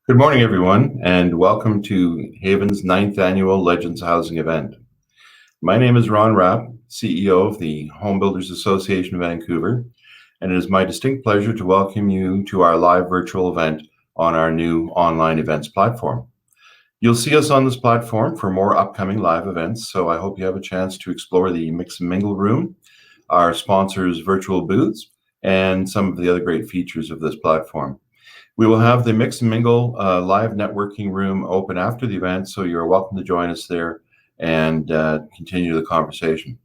Good morning, everyone, and welcome to HAVAN's 9th annual Legends Housing event. My name is Ron Rapp, CEO of the Home Builders Association of Vancouver, and it is my distinct pleasure to welcome you to our live virtual event on our new online events platform. You'll see us on this platform for more upcoming live events, so I hope you have a chance to explore the Mix and Mingle room, our sponsors' virtual booths, and some of the other great features of this platform. We will have the Mix and Mingle live networking room open after the event, so you're welcome to join us there and continue the conversation.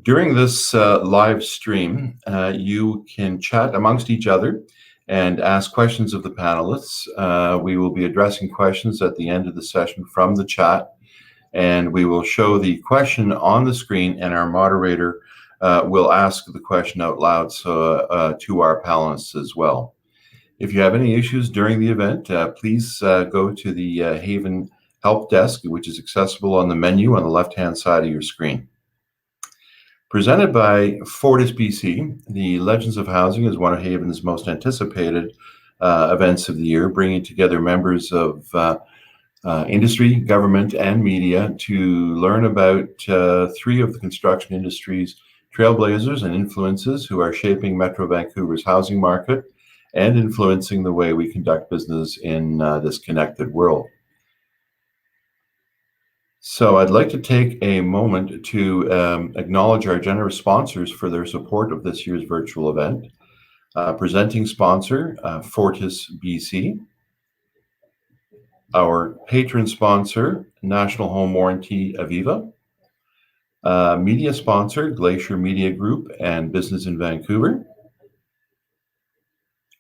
During this live stream, you can chat amongst each other and ask questions of the panelists. We will be addressing questions at the end of the session from the chat, and we will show the question on the screen, and our moderator will ask the question out loud to our panelists as well. If you have any issues during the event, please go to the HAVAN help desk, which is accessible on the menu on the left-hand side of your screen. Presented by Fortis BC, the Legends of Housing is one of HAVAN's most anticipated events of the year, bringing together members of industry, government, and media to learn about three of the construction industry's trailblazers and influences who are shaping Metro Vancouver's housing market and influencing the way we conduct business in this connected world. So I'd like to take a moment to acknowledge our generous sponsors for their support of this year's virtual event. Presenting sponsor, Fortis BC. Our patron sponsor, National Home Warranty Aviva. Media sponsor, Glacier Media Group and Business in Vancouver.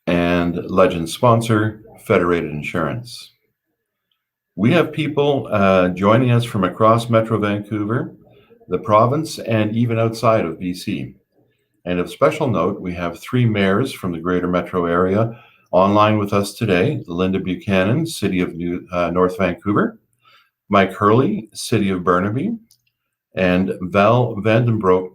And Legend sponsor, Federated Insurance. We have people joining us from across Metro Vancouver, the province, and even outside of BC. And of special note, we have three mayors from the greater Metro area online with us today: Linda Buchanan, City of North Vancouver; Mike Hurley, City of Burnaby; and Val Vandenbroek,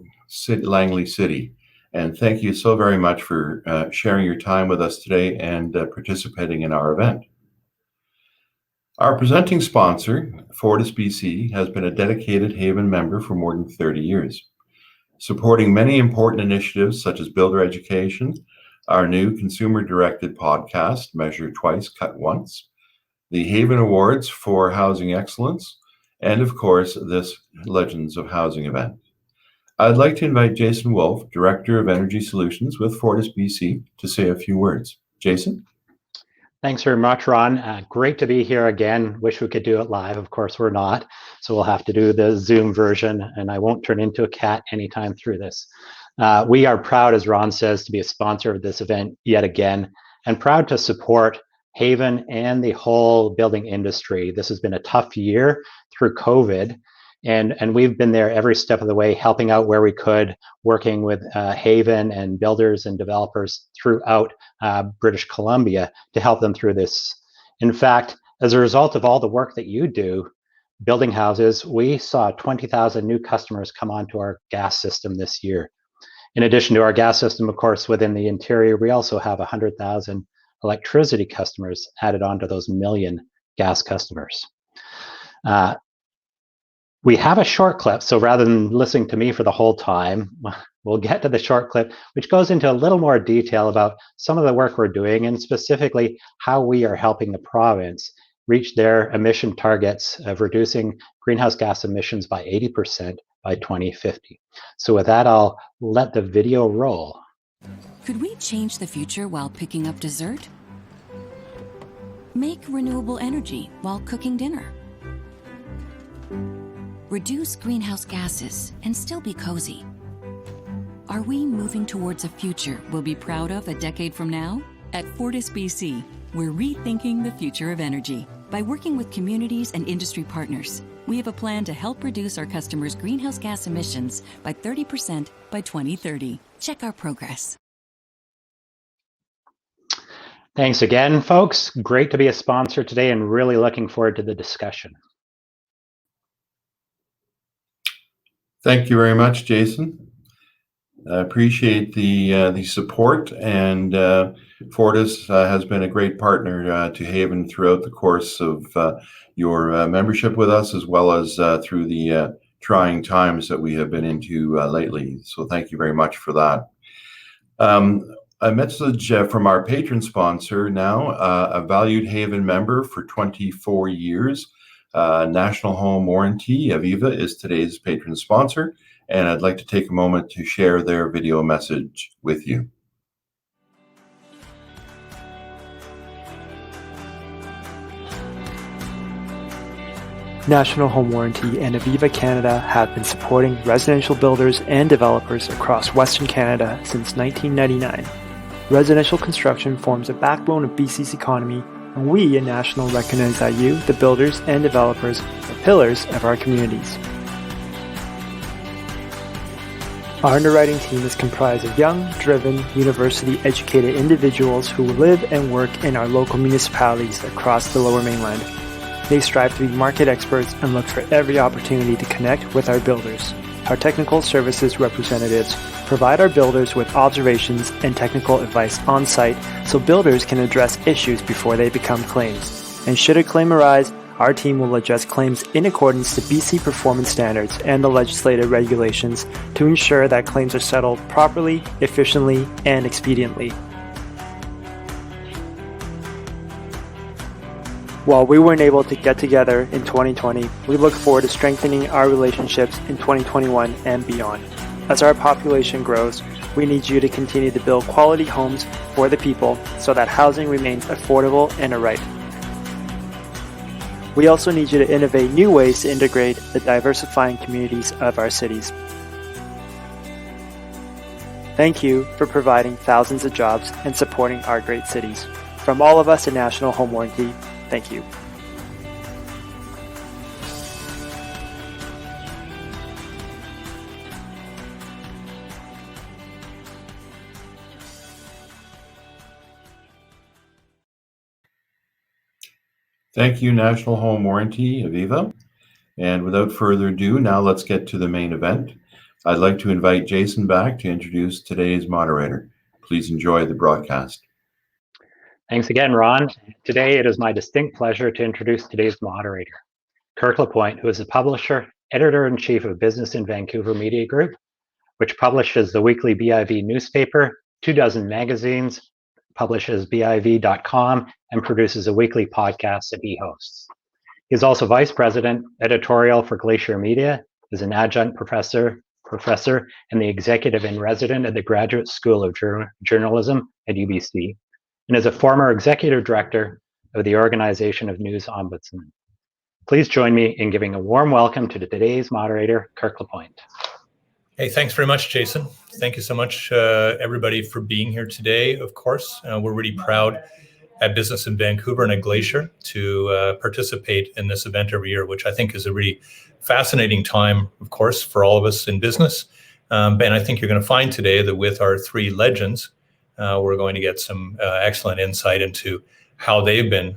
Langley City. And thank you so very much for sharing your time with us today and participating in our event. Our presenting sponsor, Fortis BC, has been a dedicated HAVAN member for more than 30 years, supporting many important initiatives such as builder education, our new consumer-directed podcast, Measure Twice, Cut Once, the HAVAN Awards for Housing Excellence, and of course, this Legends of Housing event. I'd like to invite Jason Wolf, Director of Energy Solutions with Fortis BC, to say a few words. Jason? Thanks very much, Ron. Great to be here again. Wish we could do it live. Of course, we're not. So we'll have to do the Zoom version, and I won't turn into a cat anytime through this. We are proud, as Ron says, to be a sponsor of this event yet again, and proud to support HAVAN and the whole building industry. This has been a tough year through COVID. And we've been there every step of the way, helping out where we could, working with HAVAN and builders and developers throughout British Columbia to help them through this. In fact, as a result of all the work that you do, building houses, we saw 20,000 new customers come onto our gas system this year. In addition to our gas system, of course, within the interior, we also have 100,000 electricity customers added onto those million gas customers. We have a short clip, so rather than listening to me for the whole time, we'll get to the short clip, which goes into a little more detail about some of the work we're doing and specifically how we are helping the province reach their emission targets of reducing greenhouse gas emissions by 80% by 2050. So with that, I'll let the video roll. Could we change the future while picking up dessert? Make renewable energy while cooking dinner. Reduce greenhouse gases and still be cozy. Are we moving towards a future we'll be proud of a decade from now? At Fortis BC, we're rethinking the future of energy. By working with communities and industry partners, we have a plan to help reduce our customers' greenhouse gas emissions by 30% by 2030. Check our progress. Thanks again, folks. Great to be a sponsor today and really looking forward to the discussion. Thank you very much, Jason. I appreciate the support, and Fortis has been a great partner to Haven throughout the course of your membership with us, as well as through the trying times that we have been into lately. So thank you very much for that. A message from our patron sponsor now, a valued Haven member for 24 years, National Home Warranty. Aviva is today's patron sponsor, and I'd like to take a moment to share their video message with you. National Home Warranty and Aviva Canada have been supporting residential builders and developers across Western Canada since 1999. Residential construction forms a backbone of BC's economy, and we at National recognize that you, the builders and developers, are pillars of our communities. Our underwriting team is comprised of young, driven, university-educated individuals who live and work in our local municipalities across the Lower Mainland. They strive to be market experts and look for every opportunity to connect with our builders. Our technical services representatives provide our builders with observations and technical advice on site so builders can address issues before they become claims. And should a claim arise, our team will address claims in accordance to BC performance standards and the legislative regulations to ensure that claims are settled properly, efficiently, and expediently. While we weren't able to get together in 2020, we look forward to strengthening our relationships in 2021 and beyond. As our population grows, we need you to continue to build quality homes for the people so that housing remains affordable and a right. We also need you to innovate new ways to integrate the diversifying communities of our cities. Thank you for providing thousands of jobs and supporting our great cities. From all of us at National Home Warranty, thank you. Thank you, National Home Warranty, Aviva. And without further ado, now let's get to the main event. I'd like to invite Jason back to introduce today's moderator. Please enjoy the broadcast. Thanks again, Ron. Today, it is my distinct pleasure to introduce today's moderator, Kirk LaPointe, who is the publisher, editor-in-chief of Business in Vancouver Media Group, which publishes the weekly BIV newspaper, 24 magazines, publishes BIV.com, and produces a weekly podcast that he hosts. He is also vice president, editorial for Glacier Media, is an adjunct professor, and the executive in resident at the Graduate School of Journalism at UBC, and is a former executive director of the Organization of News Ombudsmen. Please join me in giving a warm welcome to today's moderator, Kirk LaPointe. Hey, thanks very much, Jason. Thank you so much, everybody, for being here today. Of course, we're really proud at Business in Vancouver and at Glacier to participate in this event every year, which I think is a really fascinating time, of course, for all of us in business. And I think you're going to find today that with our three legends, we're going to get some excellent insight into how they've been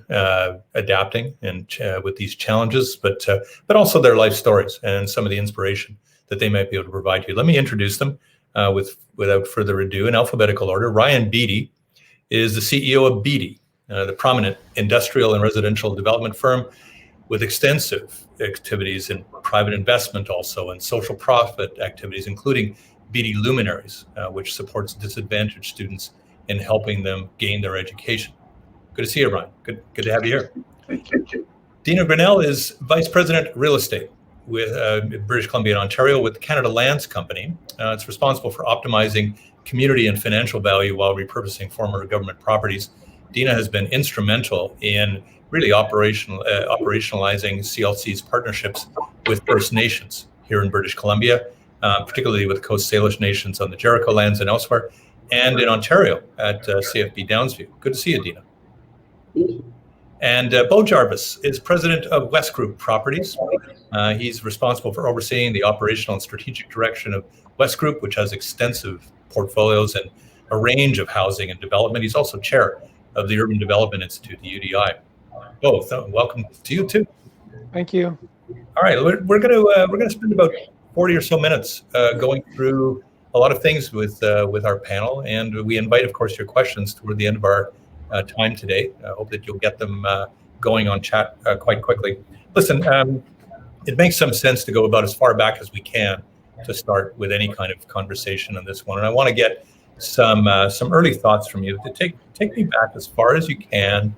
adapting and with these challenges, but also their life stories and some of the inspiration that they might be able to provide you. Let me introduce them without further ado in alphabetical order. Ryan Beedie is the CEO of Beedie, the prominent industrial and residential development firm with extensive activities in private investment also and social profit activities, including Beedie Luminaries, which supports disadvantaged students in helping them gain their education. Good to see you, Ryan. Good to have you here. Thank you. Deana Grinnell is Vice President Real Estate with British Columbia and Ontario with Canada Lands Company. It's responsible for optimizing community and financial value while repurposing former government properties. Deana has been instrumental in really operationalizing CLC's partnerships with First Nations here in British Columbia, particularly with Coast Salish Nations on the Jericho lands and elsewhere, and in Ontario at CFB Downsview. Good to see you, Deana. And Beau Jarvis is president of Wesgroup Properties. He's responsible for overseeing the operational and strategic direction of Wesgroup, which has extensive portfolios and a range of housing and development. He's also chair of the Urban Development Institute, the UDI. Beau, welcome to you too. Thank you. All right, we're going to spend about 40 or so minutes going through a lot of things with our panel, and we invite, of course, your questions toward the end of our time today. I hope that you'll get them going on chat quite quickly. Listen, it makes some sense to go about as far back as we can to start with any kind of conversation on this one, and I want to get some early thoughts from you to take me back as far as you can,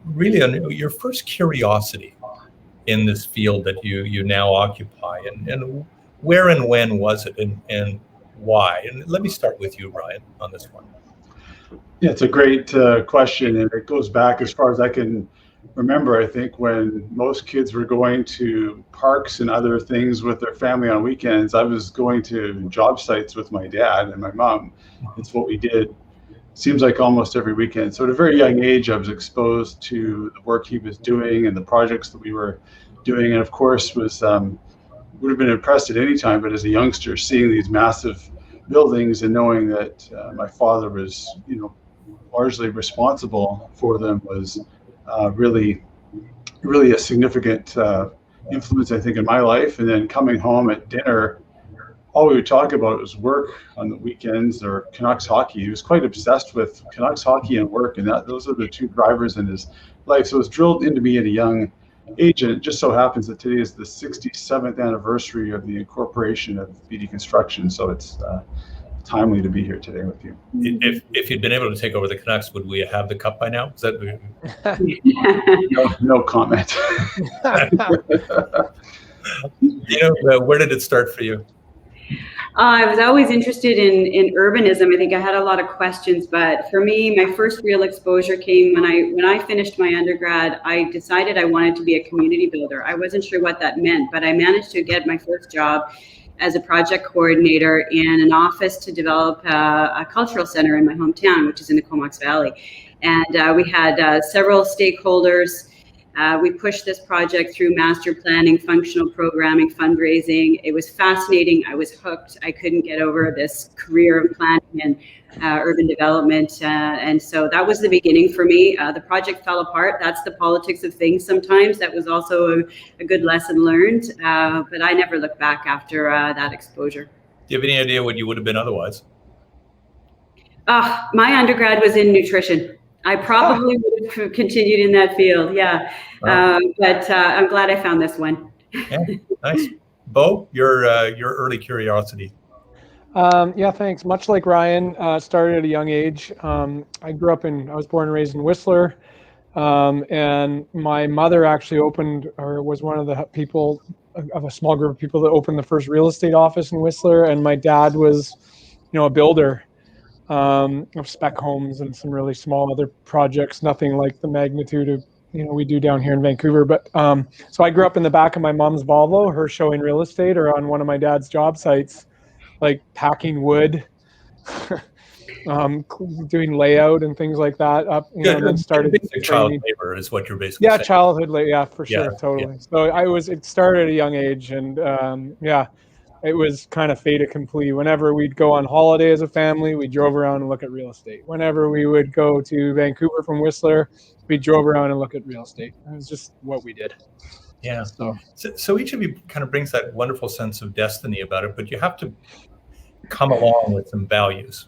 really on your first curiosity in this field that you now occupy, and where and when was it, and why? And let me start with you, Ryan, on this one. Yeah, it's a great question, and it goes back as far as I can remember. I think when most kids were going to parks and other things with their family on weekends, I was going to job sites with my dad and my mom. It's what we did. Seems like almost every weekend. So at a very young age, I was exposed to the work he was doing and the projects that we were doing, and of course was would have been impressed at any time, but as a youngster, seeing these massive buildings and knowing that my father was, largely responsible for them was really a significant influence, I think, in my life. And then coming home at dinner, all we would talk about was work on the weekends or Canucks hockey. He was quite obsessed with Canucks hockey and work, and those are the two drivers in his life. So it was drilled into me at a young age, and it just so happens that today is the 67th anniversary of the incorporation of Beedie Construction. So it's timely to be here today with you. If you'd been able to take over the Canucks, would we have the cup by now? Is that no comment. Where did it start for you? I was always interested in urbanism. I think I had a lot of questions, but for me, my first real exposure came when I finished my undergrad. I decided I wanted to be a community builder. I wasn't sure what that meant, but I managed to get my first job as a project coordinator in an office to develop a cultural center in my hometown, which is in the Comox Valley. And we had several stakeholders. We pushed this project through master planning, functional programming, fundraising. It was fascinating. I was hooked. I couldn't get over this career of planning and urban development. And so that was the beginning for me. The project fell apart. That's the politics of things sometimes. That was also a good lesson learned. But I never looked back after that exposure. Do you have any idea what you would have been otherwise? My undergrad was in nutrition. I probably would have continued in that field, yeah. But I'm glad I found this one. Yeah, nice. Beau, your early curiosity. Yeah, thanks. Much like Ryan, started at a young age. I was born and raised in Whistler, and my mother actually was one of the people of a small group of people that opened the first real estate office in Whistler, and my dad was, a builder of spec homes and some really small other projects, nothing like the magnitude of we do down here in Vancouver. But so I grew up in the back of my mom's Volvo, her showing real estate, or on one of my dad's job sites, like packing wood, doing layout and things like that. And then started child labor is what you're basically saying. Childhood labor, yeah, for sure, totally. Yeah. So it started at a young age, and it was kind of fait accompli. Whenever we'd go on holiday as a family, we drove around and look at real estate. Whenever we would go to Vancouver from Whistler, we drove around and look at real estate. It was just what we did. Yeah. So each of you kind of brings that wonderful sense of destiny about it, but you have to come along with some values.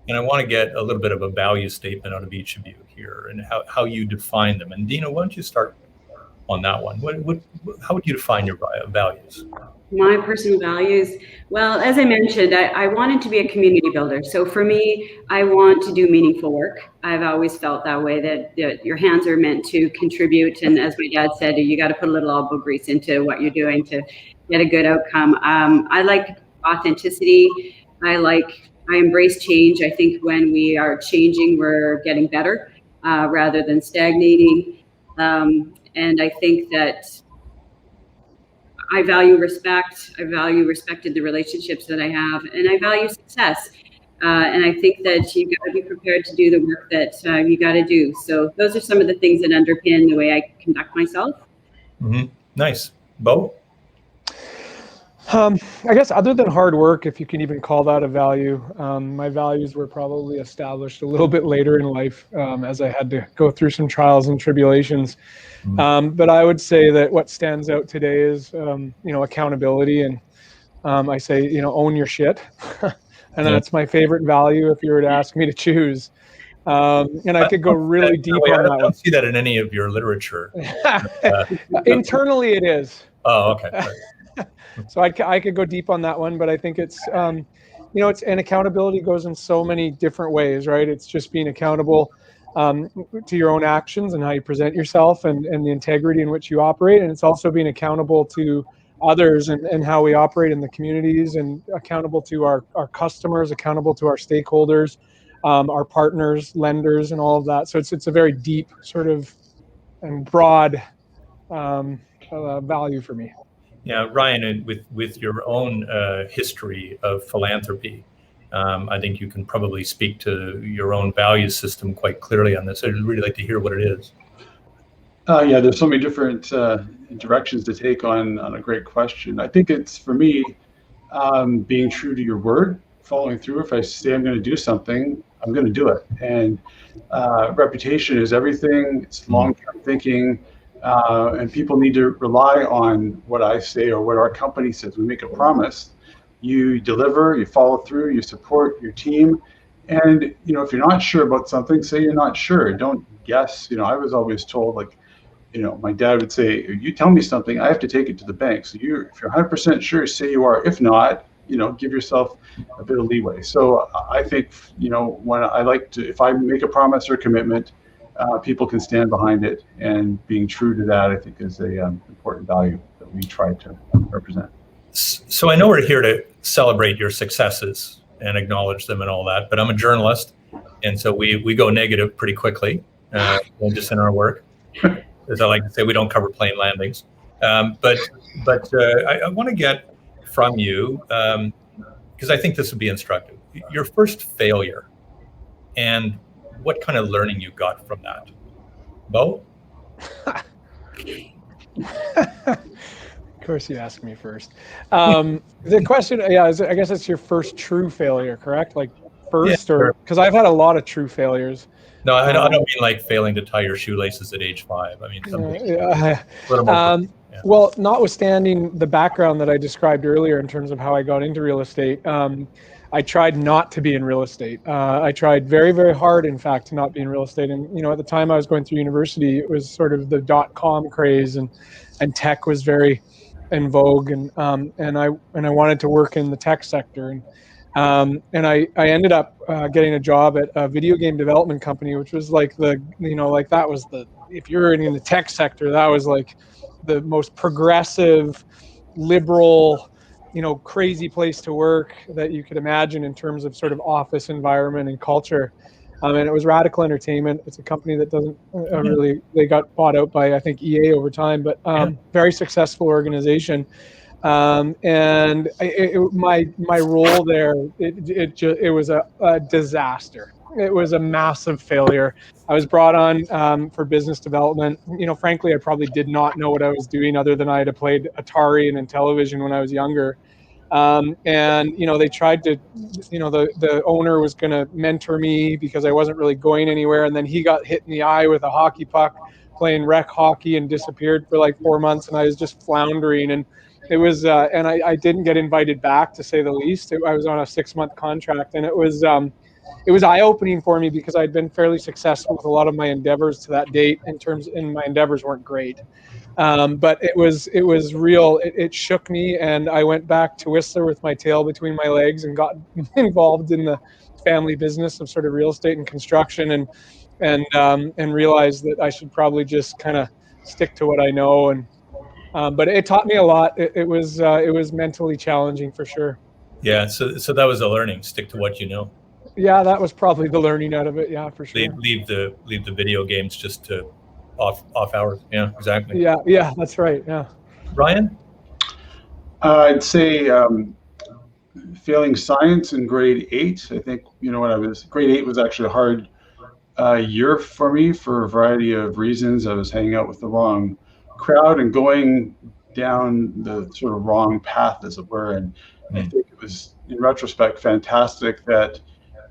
And I want to get a little bit of a value statement out of each of you here and how you define them. And Deana, why don't you start on that one? How would you define your values? My personal values, well, as I mentioned, I wanted to be a community builder. So for me, I want to do meaningful work. I've always felt that way, that your hands are meant to contribute. And as my dad said, you got to put a little elbow grease into what you're doing to get a good outcome. I like authenticity. I embrace change. I think when we are changing, we're getting better rather than stagnating. And I think that I value respect. I value respect in the relationships that I have, and I value success. And I think that you got to be prepared to do the work that you got to do. So those are some of the things that underpin the way I conduct myself. Mm-hmm. Nice. Beau? I guess other than hard work, if you can even call that a value, my values were probably established a little bit later in life as I had to go through some trials and tribulations. But I would say that what stands out today is, accountability and I say, own your shit. And that's my favorite value if you were to ask me to choose. And I could go really deep on that one. I don't see that in any of your literature. Internally, it is. Oh, okay. So I could go deep on that one, but I think it's, it's, and accountability goes in so many different ways, right? It's just being accountable to your own actions and how you present yourself and the integrity in which you operate. And it's also being accountable to others and how we operate in the communities, and accountable to our customers, accountable to our stakeholders, our partners, lenders, and all of that. So it's a very deep sort of and broad value for me. Yeah, Ryan, with your own history of philanthropy, I think you can probably speak to your own value system quite clearly on this. I'd really like to hear what it is. Yeah, there's so many different directions to take on a great question. I think it's, for me, being true to your word, following through. If I say I'm going to do something, I'm going to do it. And reputation is everything. It's long-term thinking. And people need to rely on what I say or what our company says. We make a promise, you deliver, you follow through, you support your team. And, if you're not sure about something, say you're not sure. Don't guess. I was always told, like, my dad would say, you tell me something, I have to take it to the bank. So if you're 100% sure, say you are. If not, give yourself a bit of leeway. So I think, when I like to, if I make a promise or a commitment, people can stand behind it, and being true to that, I think, is a important value that we try to represent. So I know we're here to celebrate your successes and acknowledge them and all that, but I'm a journalist, and so we go negative pretty quickly, just in our work. As I like to say, we don't cover plane landings. But I want to get from you, because I think this would be instructive, your first failure and what kind of learning you got from that. Beau? Of course you asked me first. The question, I guess it's your first true failure, correct? Like first, or because I've had a lot of true failures. No, I don't mean like failing to tie your shoelaces at age 5. I mean, something a little more. Well, notwithstanding the background that I described earlier in terms of how I got into real estate, I tried not to be in real estate. I tried very, very hard, in fact, to not be in real estate. And, at the time I was going through university, it was sort of the .com craze, and tech was very in vogue. And I wanted to work in the tech sector. And I ended up getting a job at a video game development company, which was like that was if you're in the tech sector, that was like the most progressive, liberal, crazy place to work that you could imagine in terms of sort of office environment and culture. And it was Radical Entertainment. It's a company that doesn't they got bought out by, I think, EA over time, but very successful organization. And my role there, it was a disaster. It was a massive failure. I was brought on for business development. Frankly, I probably did not know what I was doing, other than I had played Atari and Intellivision when I was younger. And they tried to, the owner was going to mentor me because I wasn't really going anywhere. And then he got hit in the eye with a hockey puck playing rec hockey and disappeared for like 4 months. And I was just floundering. And it was, and I didn't get invited back, to say the least. I was on a 6-month contract, and it was eye-opening for me because I'd been fairly successful with a lot of my endeavors to that date, and my endeavors weren't great. But it was real. It shook me, and I went back to Whistler with my tail between my legs and got involved in the family business of sort of real estate and construction, and realized that I should probably just kind of stick to what I know. And but it taught me a lot. It was mentally challenging for sure. Yeah. So that was a learning. Stick to what you know. Yeah, that was probably the learning out of it. Yeah, for sure. Leave the video games just to off hours. Yeah, exactly. Yeah, that's right. Yeah. Ryan? I'd say failing science in grade 8. I think, grade 8 was actually a hard year for me for a variety of reasons. I was hanging out with the wrong crowd and going down the sort of wrong path, as it were. And I think it was, in retrospect, fantastic that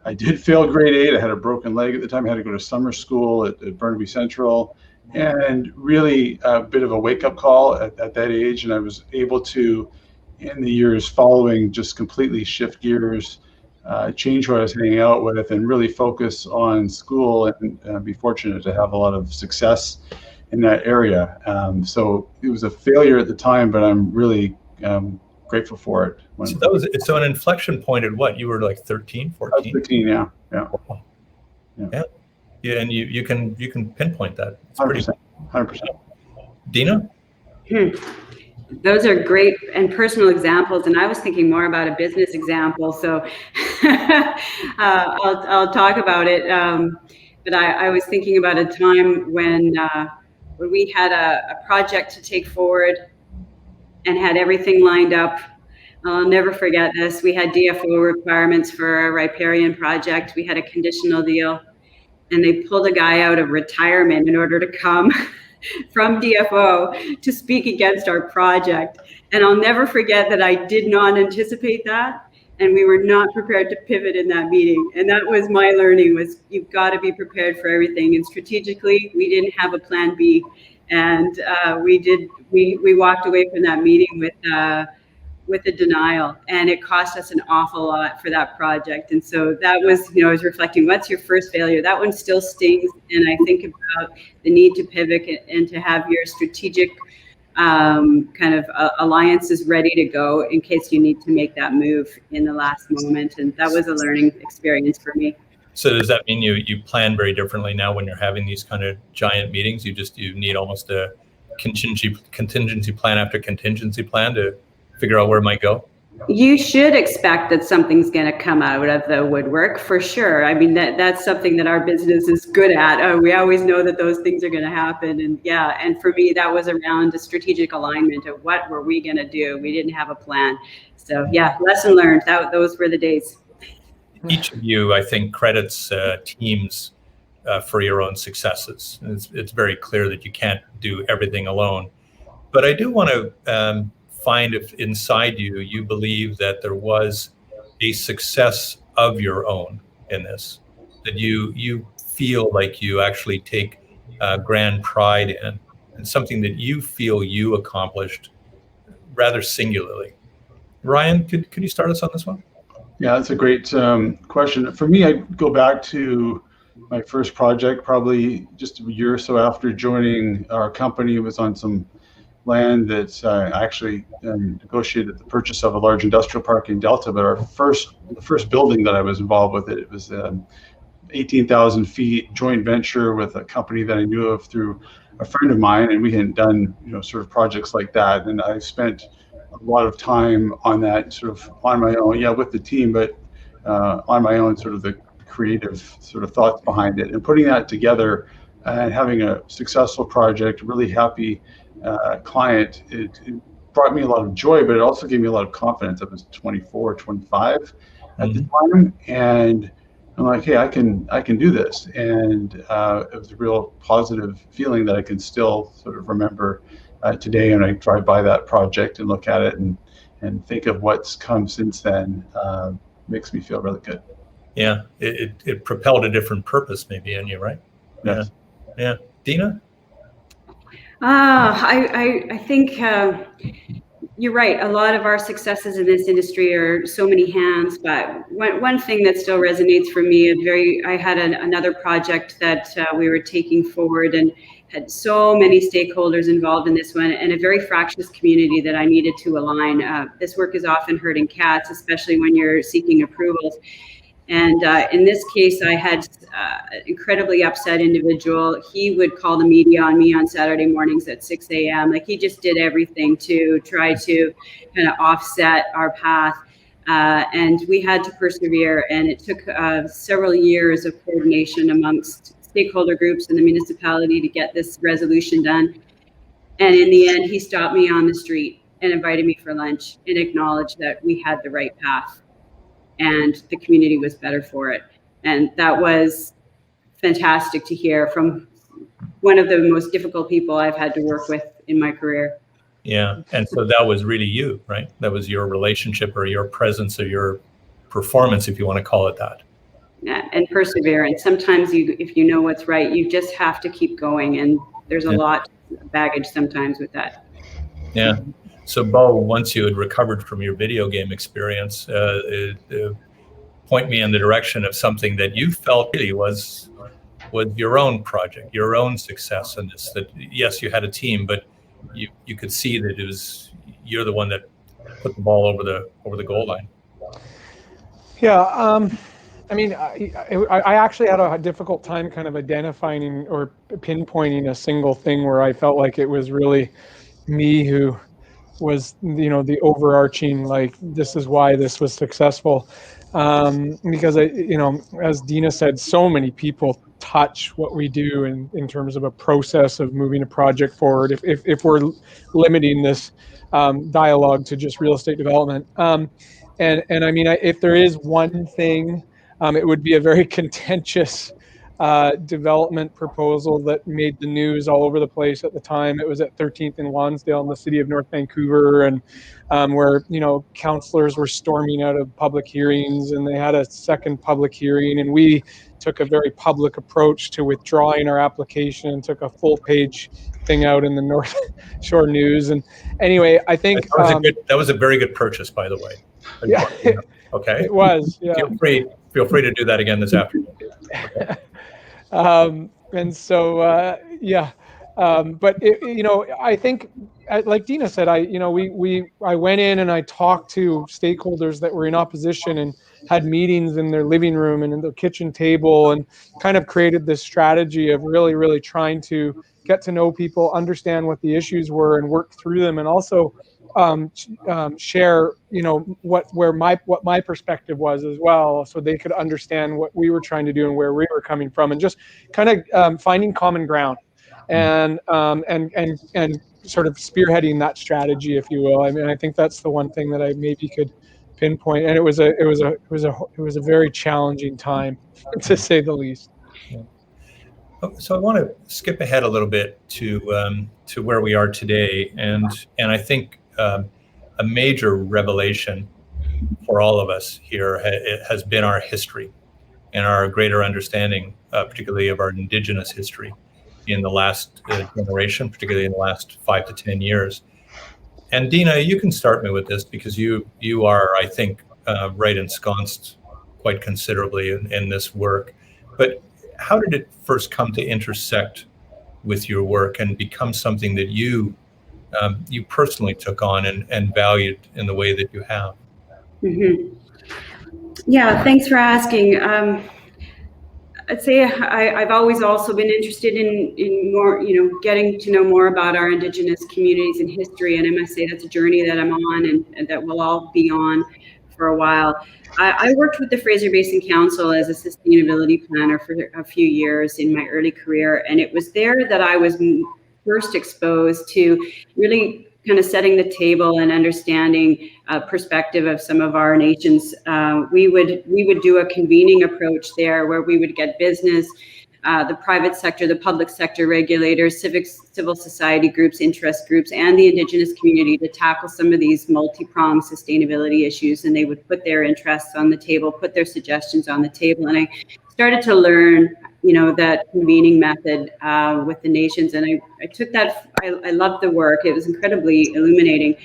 I did fail grade 8. I had a broken leg at the time. I had to go to summer school at Burnaby Central, and really a bit of a wake-up call at that age. And I was able to in the years following, just completely shift gears, change who I was hanging out with, and really focus on school and be fortunate to have a lot of success in that area. So it was a failure at the time, but I'm really grateful for it. So that was an inflection point at what? You were like 13, 14? I was 13, yeah. Yeah, and you can pinpoint that. It's 100%. 100%. Deana? Those are great and personal examples, and I was thinking more about a business example. So I'll talk about it. But I was thinking about a time when we had a project to take forward and had everything lined up. I'll never forget this. We had DFO requirements for a riparian project. We had a conditional deal, and they pulled a guy out of retirement in order to come from DFO to speak against our project. And I'll never forget that I did not anticipate that, and we were not prepared to pivot in that meeting. And that was my learning, was you've got to be prepared for everything. And strategically, we didn't have a plan B. And we walked away from that meeting with a denial, and it cost us an awful lot for that project. And so that was, I was reflecting, what's your first failure? That one still stings. And I think about the need to pivot and to have your strategic kind of alliances ready to go in case you need to make that move in the last moment. And that was a learning experience for me. So does that mean you plan very differently now when you're having these kind of giant meetings? You need almost a contingency plan after contingency plan to figure out where it might go? You should expect that something's going to come out of the woodwork, for sure. I mean, that's something that our business is good at. We always know that those things are going to happen. And and for me, that was around a strategic alignment of what were we going to do? We didn't have a plan. So lesson learned. Those were the days. Each of you, I think, credits teams for your own successes. It's very clear that you can't do everything alone. But I do want to find if inside you believe that there was a success of your own in this, that you feel like you actually take grand pride in, and something that you feel you accomplished rather singularly. Ryan, could you start us on this one? Yeah, that's a great question. For me, I go back to my first project, probably just a year or so after joining our company. It was on some land that I actually negotiated the purchase of a large industrial park in Delta. But the first building that I was involved with, it was 18,000 feet joint venture with a company that I knew of through a friend of mine, and we hadn't done sort of projects like that. And I spent a lot of time on that, sort of on my own, with the team, but on my own, sort of the creative sort of thoughts behind it, and putting that together and having a successful project, really happy client. It brought me a lot of joy, but it also gave me a lot of confidence. I was 24, 25 at the time, and I'm like, hey, I can do this. And it was a real positive feeling that I can still sort of remember today. And I drive by that project and look at it and think of what's come since then. Makes me feel really good. Yeah, it propelled a different purpose maybe in you, right? Yes. Yeah. Deana? I think you're right. A lot of our successes in this industry are so many hands, but one thing that still resonates for me, I had another project that we were taking forward and had so many stakeholders involved in this one, and a very fractious community that I needed to align. This work is often herding cats, especially when you're seeking approvals. And in this case, I had an incredibly upset individual. He would call the media on me on Saturday mornings at 6 a.m. Like, he just did everything to try to kind of offset our path. And we had to persevere. And it took several years of coordination amongst stakeholder groups in the municipality to get this resolution done. And in the end, he stopped me on the street and invited me for lunch and acknowledged that we had the right path and the community was better for it. And that was fantastic to hear from one of the most difficult people I've had to work with in my career. Yeah, and so that was really you, right? That was your relationship or your presence or your performance, if you want to call it that. Yeah, and perseverance. Sometimes if you know what's right, you just have to keep going, and there's a lot of baggage sometimes with that. Yeah. So Beau, once you had recovered from your video game experience, point me in the direction of something that you felt really was your own project, your own success in this. That yes, you had a team, but you could see that you're the one that put the ball over the goal line. Yeah, I mean, I actually had a difficult time kind of identifying or pinpointing a single thing where I felt like it was really me who was, the overarching, like, this is why this was successful. Because as Deana said, so many people touch what we do in terms of a process of moving a project forward. If we're limiting this dialogue to just real estate development, and I mean, if there is one thing, it would be a very contentious development proposal that made the news all over the place at the time. It was at 13th and Lonsdale in the city of North Vancouver, and where councillors were storming out of public hearings, and they had a second public hearing, and we took a very public approach to withdrawing our application and took a full page thing out in the North Shore News. And anyway, I think that was a very good purchase, by the way. Yeah. Okay. It was. Yeah. Feel free to do that again this afternoon. Okay. And so, but I think, like Deana said, I went in and I talked to stakeholders that were in opposition and had meetings in their living room and in their kitchen table, and kind of created this strategy of really, really trying to get to know people, understand what the issues were, and work through them, and also share, what my perspective was as well, so they could understand what we were trying to do and where we were coming from, and just kind of finding common ground, and sort of spearheading that strategy, if you will. I mean, I think that's the one thing that I maybe could pinpoint, and it was a very challenging time, to say the least. Yeah. So I want to skip ahead a little bit to where we are today, and I think a major revelation for all of us here has been our history and our greater understanding, particularly of our Indigenous history in the last generation, particularly in the last 5 to 10 years. And Deana, you can start me with this, because you are, I think, right ensconced quite considerably in this work. But how did it first come to intersect with your work and become something that you personally took on and valued in the way that you have? Mm-hmm. Yeah, thanks for asking. I'd say I've always also been interested in more, getting to know more about our Indigenous communities and history, and I must say that's a journey that I'm on and that we'll all be on for a while. I worked with the Fraser Basin Council as a sustainability planner for a few years in my early career, and it was there that I was first exposed to really kind of setting the table and understanding perspective of some of our nations. We would do a convening approach there, where we would get business, the private sector, the public sector regulators, civil society groups, interest groups, and the Indigenous community to tackle some of these multi-pronged sustainability issues. And they would put their interests on the table, put their suggestions on the table. And I started to learn, that convening method with the nations. And I took that, I loved the work. It was incredibly illuminating.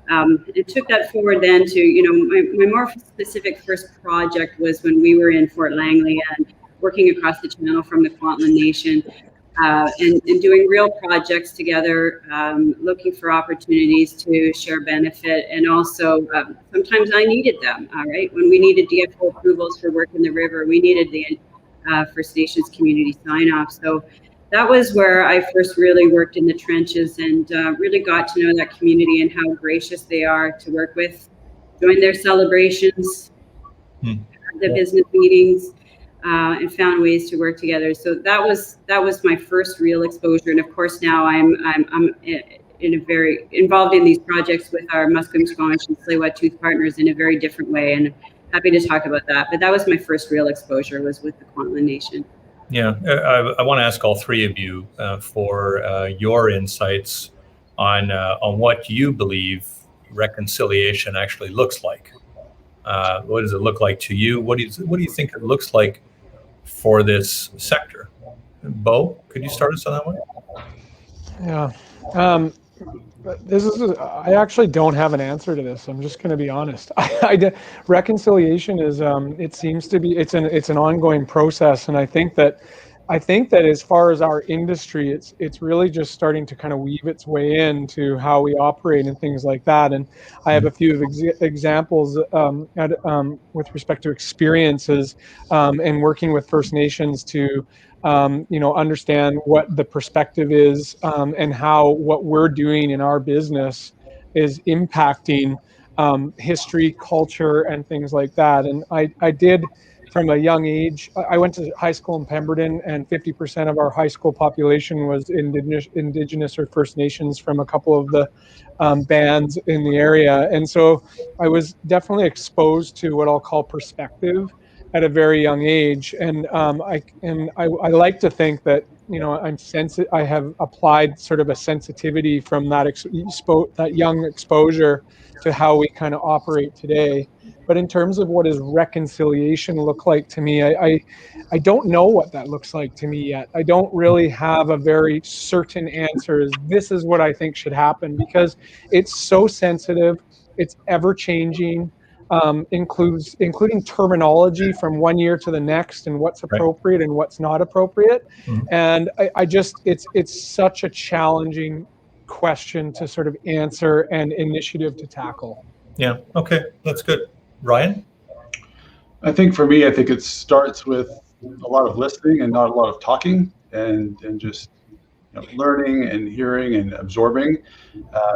It took that forward then to, my more specific first project was when we were in Fort Langley and working across the channel from the Kwantlen Nation, and doing real projects together, looking for opportunities to share benefit. And also, sometimes I needed them, right? When we needed DFO approvals for work in the river, we needed the First Nations community sign-off. So that was where I first really worked in the trenches and really got to know that community and how gracious they are to work with, join their celebrations, the business meetings, and found ways to work together. So that was my first real exposure. And of course now I'm in a very involved in these projects with our Musqueam, Squamish, and Tsleil-Waututh partners in a very different way. And happy to talk about that. But that was my first real exposure, was with the Kwantlen Nation. Yeah, I want to ask all three of you for your insights on what you believe reconciliation actually looks like. What does it look like to you? What do you think it looks like for this sector? Beau, could you start us on that one? Yeah. I actually don't have an answer to this. I'm just going to be honest. Reconciliation is, it seems to be, it's an ongoing process. And I think that as far as our industry, it's really just starting to kind of weave its way into how we operate and things like that. And I have a few examples with respect to experiences and working with First Nations to understand what the perspective is and how what we're doing in our business is impacting history, culture, and things like that. And I did, from a young age, I went to high school in Pemberton, and 50% of our high school population was Indigenous or First Nations from a couple of the bands in the area. And so I was definitely exposed to what I'll call perspective at a very young age, and I like to think that I have applied sort of a sensitivity from that young exposure to how we kind of operate today. But in terms of what does reconciliation look like to me, I don't know what that looks like to me yet. I don't really have a very certain answer. This is what I think should happen, because it's so sensitive, it's ever changing. Including terminology from one year to the next, and what's appropriate and what's not appropriate. And it's such a challenging question to sort of answer and initiative to tackle. Yeah. Okay. That's good. Ryan? I think for me, it starts with a lot of listening and not a lot of talking, and just learning and hearing and absorbing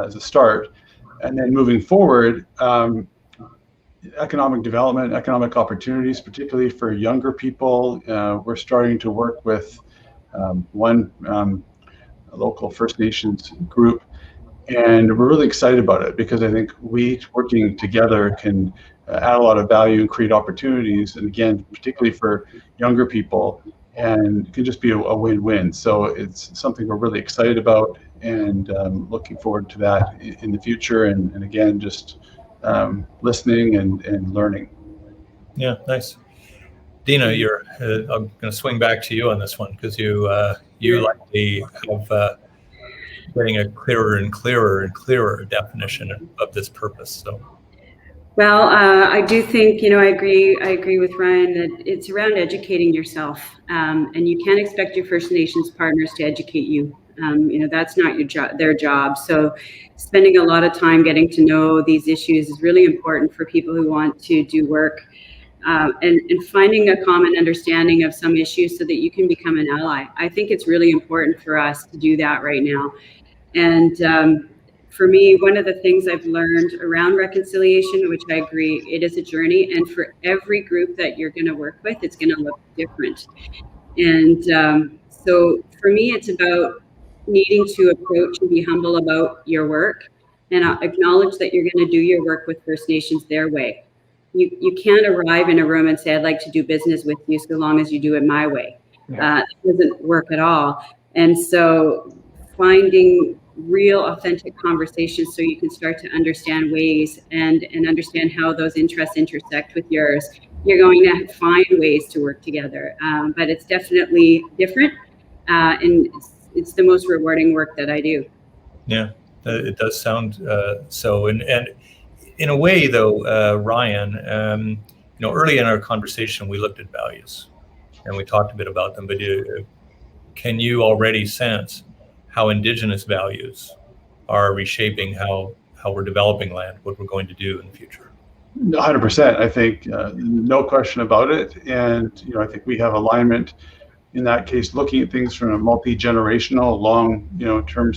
as a start. And then moving forward, economic development, economic opportunities, particularly for younger people. We're starting to work with one local First Nations group, and we're really excited about it, because I think we, working together, can add a lot of value and create opportunities, and again, particularly for younger people, and it can just be a win-win. So it's something we're really excited about, and looking forward to that in the future, and again, just listening and learning. Yeah, nice. Deana, I'm going to swing back to you on this one, because you likely have getting a clearer and clearer and clearer definition of this purpose. So, well, I do think I agree with Ryan that it's around educating yourself, and you can't expect your First Nations partners to educate you. That's not their job. So spending a lot of time getting to know these issues is really important for people who want to do work, and finding a common understanding of some issues so that you can become an ally. I think it's really important for us to do that right now. And for me, one of the things I've learned around reconciliation, which I agree, it is a journey, and for every group that you're going to work with, it's going to look different. And so for me, it's about needing to approach and be humble about your work, and acknowledge that you're going to do your work with First Nations their way. You can't arrive in a room and say, I'd like to do business with you so long as you do it my way. It doesn't work at all. And so finding real authentic conversations so you can start to understand ways and understand how those interests intersect with yours, you're going to find ways to work together. But it's definitely different, and it's the most rewarding work that I do. Yeah, it does sound so. And in a way, though, Ryan, early in our conversation, we looked at values, and we talked a bit about them. But can you already sense how Indigenous values are reshaping how we're developing land, what we're going to do in the future? 100%. I think no question about it. And I think we have alignment in that case, looking at things from a multi-generational, long, term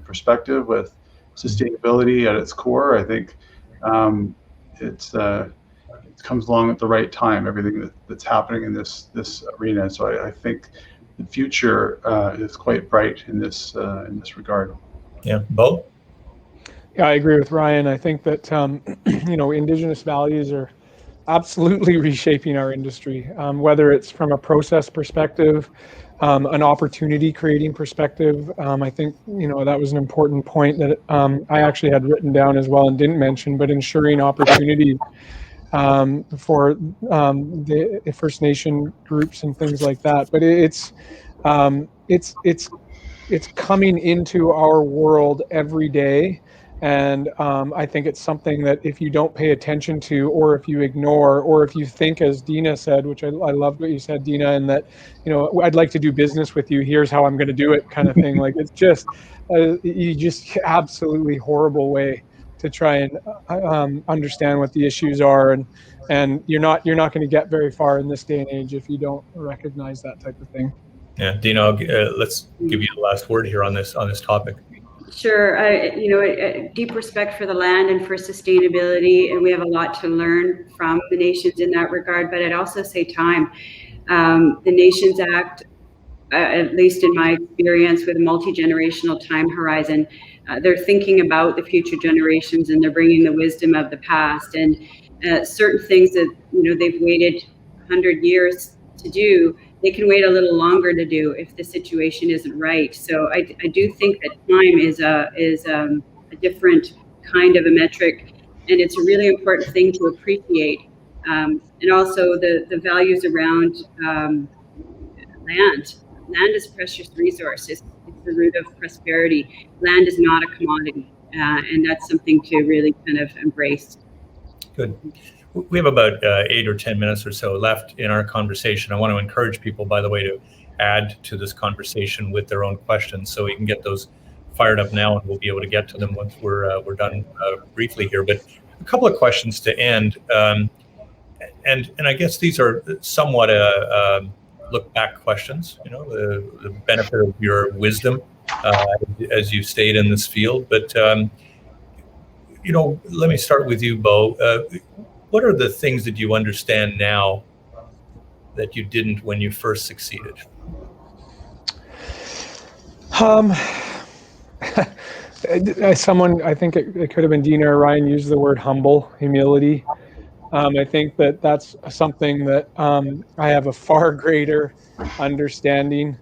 perspective, with sustainability at its core. I think it comes along at the right time, everything that's happening in this arena. So I think the future is quite bright in this regard. Yeah, Beau? Yeah, I agree with Ryan. I think that Indigenous values are absolutely reshaping our industry, whether it's from a process perspective, an opportunity creating perspective. I think that was an important point that I actually had written down as well and didn't mention, but ensuring opportunity for the First Nation groups and things like that. But it's it's coming into our world every day. And I think it's something that if you don't pay attention to, or if you ignore, or if you think, as Deana said, which I loved what you said, Deana, and that, I'd like to do business with you, here's how I'm going to do it kind of thing. Like, it's just, you just absolutely horrible way to try and understand what the issues are. And you're not going to get very far in this day and age if you don't recognize that type of thing. Yeah, Deana, let's give you the last word here on this topic. Sure. A deep respect for the land and for sustainability, and we have a lot to learn from the nations in that regard. But I'd also say time. The Nations Act, at least in my experience with a multi-generational time horizon, they're thinking about the future generations, and they're bringing the wisdom of the past. And certain things that they've waited 100 years to do, they can wait a little longer to do if the situation isn't right. So I do think that time is a different kind of a metric, and it's a really important thing to appreciate. And also the values around land. Land is a precious resource. It's the root of prosperity. Land is not a commodity, and that's something to really kind of embrace. Good. We have about 8 or 10 minutes or so left in our conversation. I want to encourage people, by the way, to add to this conversation with their own questions, so we can get those fired up now, and we'll be able to get to them once we're done briefly here. But a couple of questions to end, and I guess these are somewhat look back questions. The benefit of your wisdom as you stayed in this field. But let me start with you, Beau. What are the things that you understand now that you didn't when you first succeeded? Someone, I think it could have been Deana or Ryan, used the word humble, humility. I think that's something that I have a far greater understanding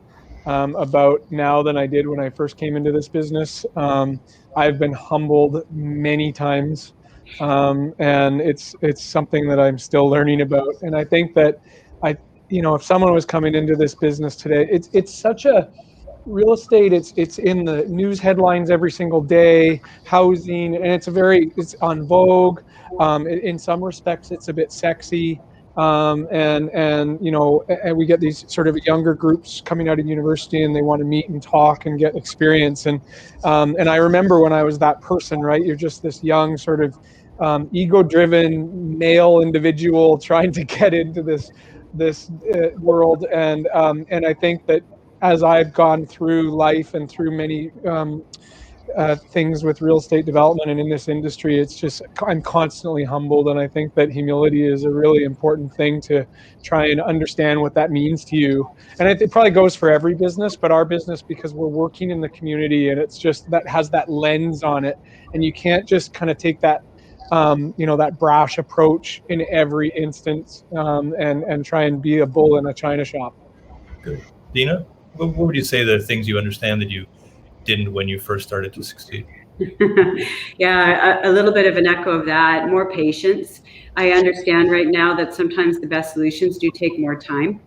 about now than I did when I first came into this business. I've been humbled many times. And it's something that I'm still learning about. And I think that if someone was coming into this business today, it's such a real estate. It's in the news headlines every single day, housing, and it's on vogue. In some respects, it's a bit sexy. And we get these sort of younger groups coming out of university, and they want to meet and talk and get experience. And I remember when I was that person, right? You're just this young sort of ego-driven male individual trying to get into this world. And I think that as I've gone through life and through many things with real estate development and in this industry, it's just, I'm constantly humbled. And I think that humility is a really important thing to try and understand what that means to you. And it probably goes for every business, but our business, because we're working in the community, and it's just that has that lens on it. And you can't just kind of take that, that brash approach in every instance, and try and be a bull in a china shop. Good. Deana, what would you say the things you understand that you didn't when you first started to succeed? Yeah, a little bit of an echo of that. More patience. I understand right now that sometimes the best solutions do take more time,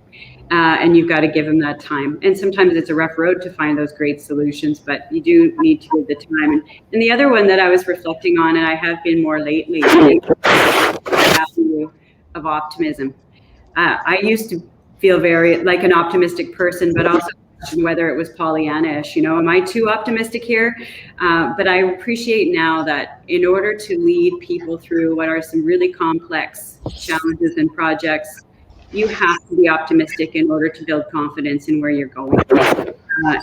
and you've got to give them that time. And sometimes it's a rough road to find those great solutions, but you do need to give the time. And the other one that I was reflecting on, and I have been more lately, is the value of optimism. I used to feel very like an optimistic person, but also whether it was Pollyanna-ish, am I too optimistic here? But I appreciate now that in order to lead people through what are some really complex challenges and projects, you have to be optimistic in order to build confidence in where you're going.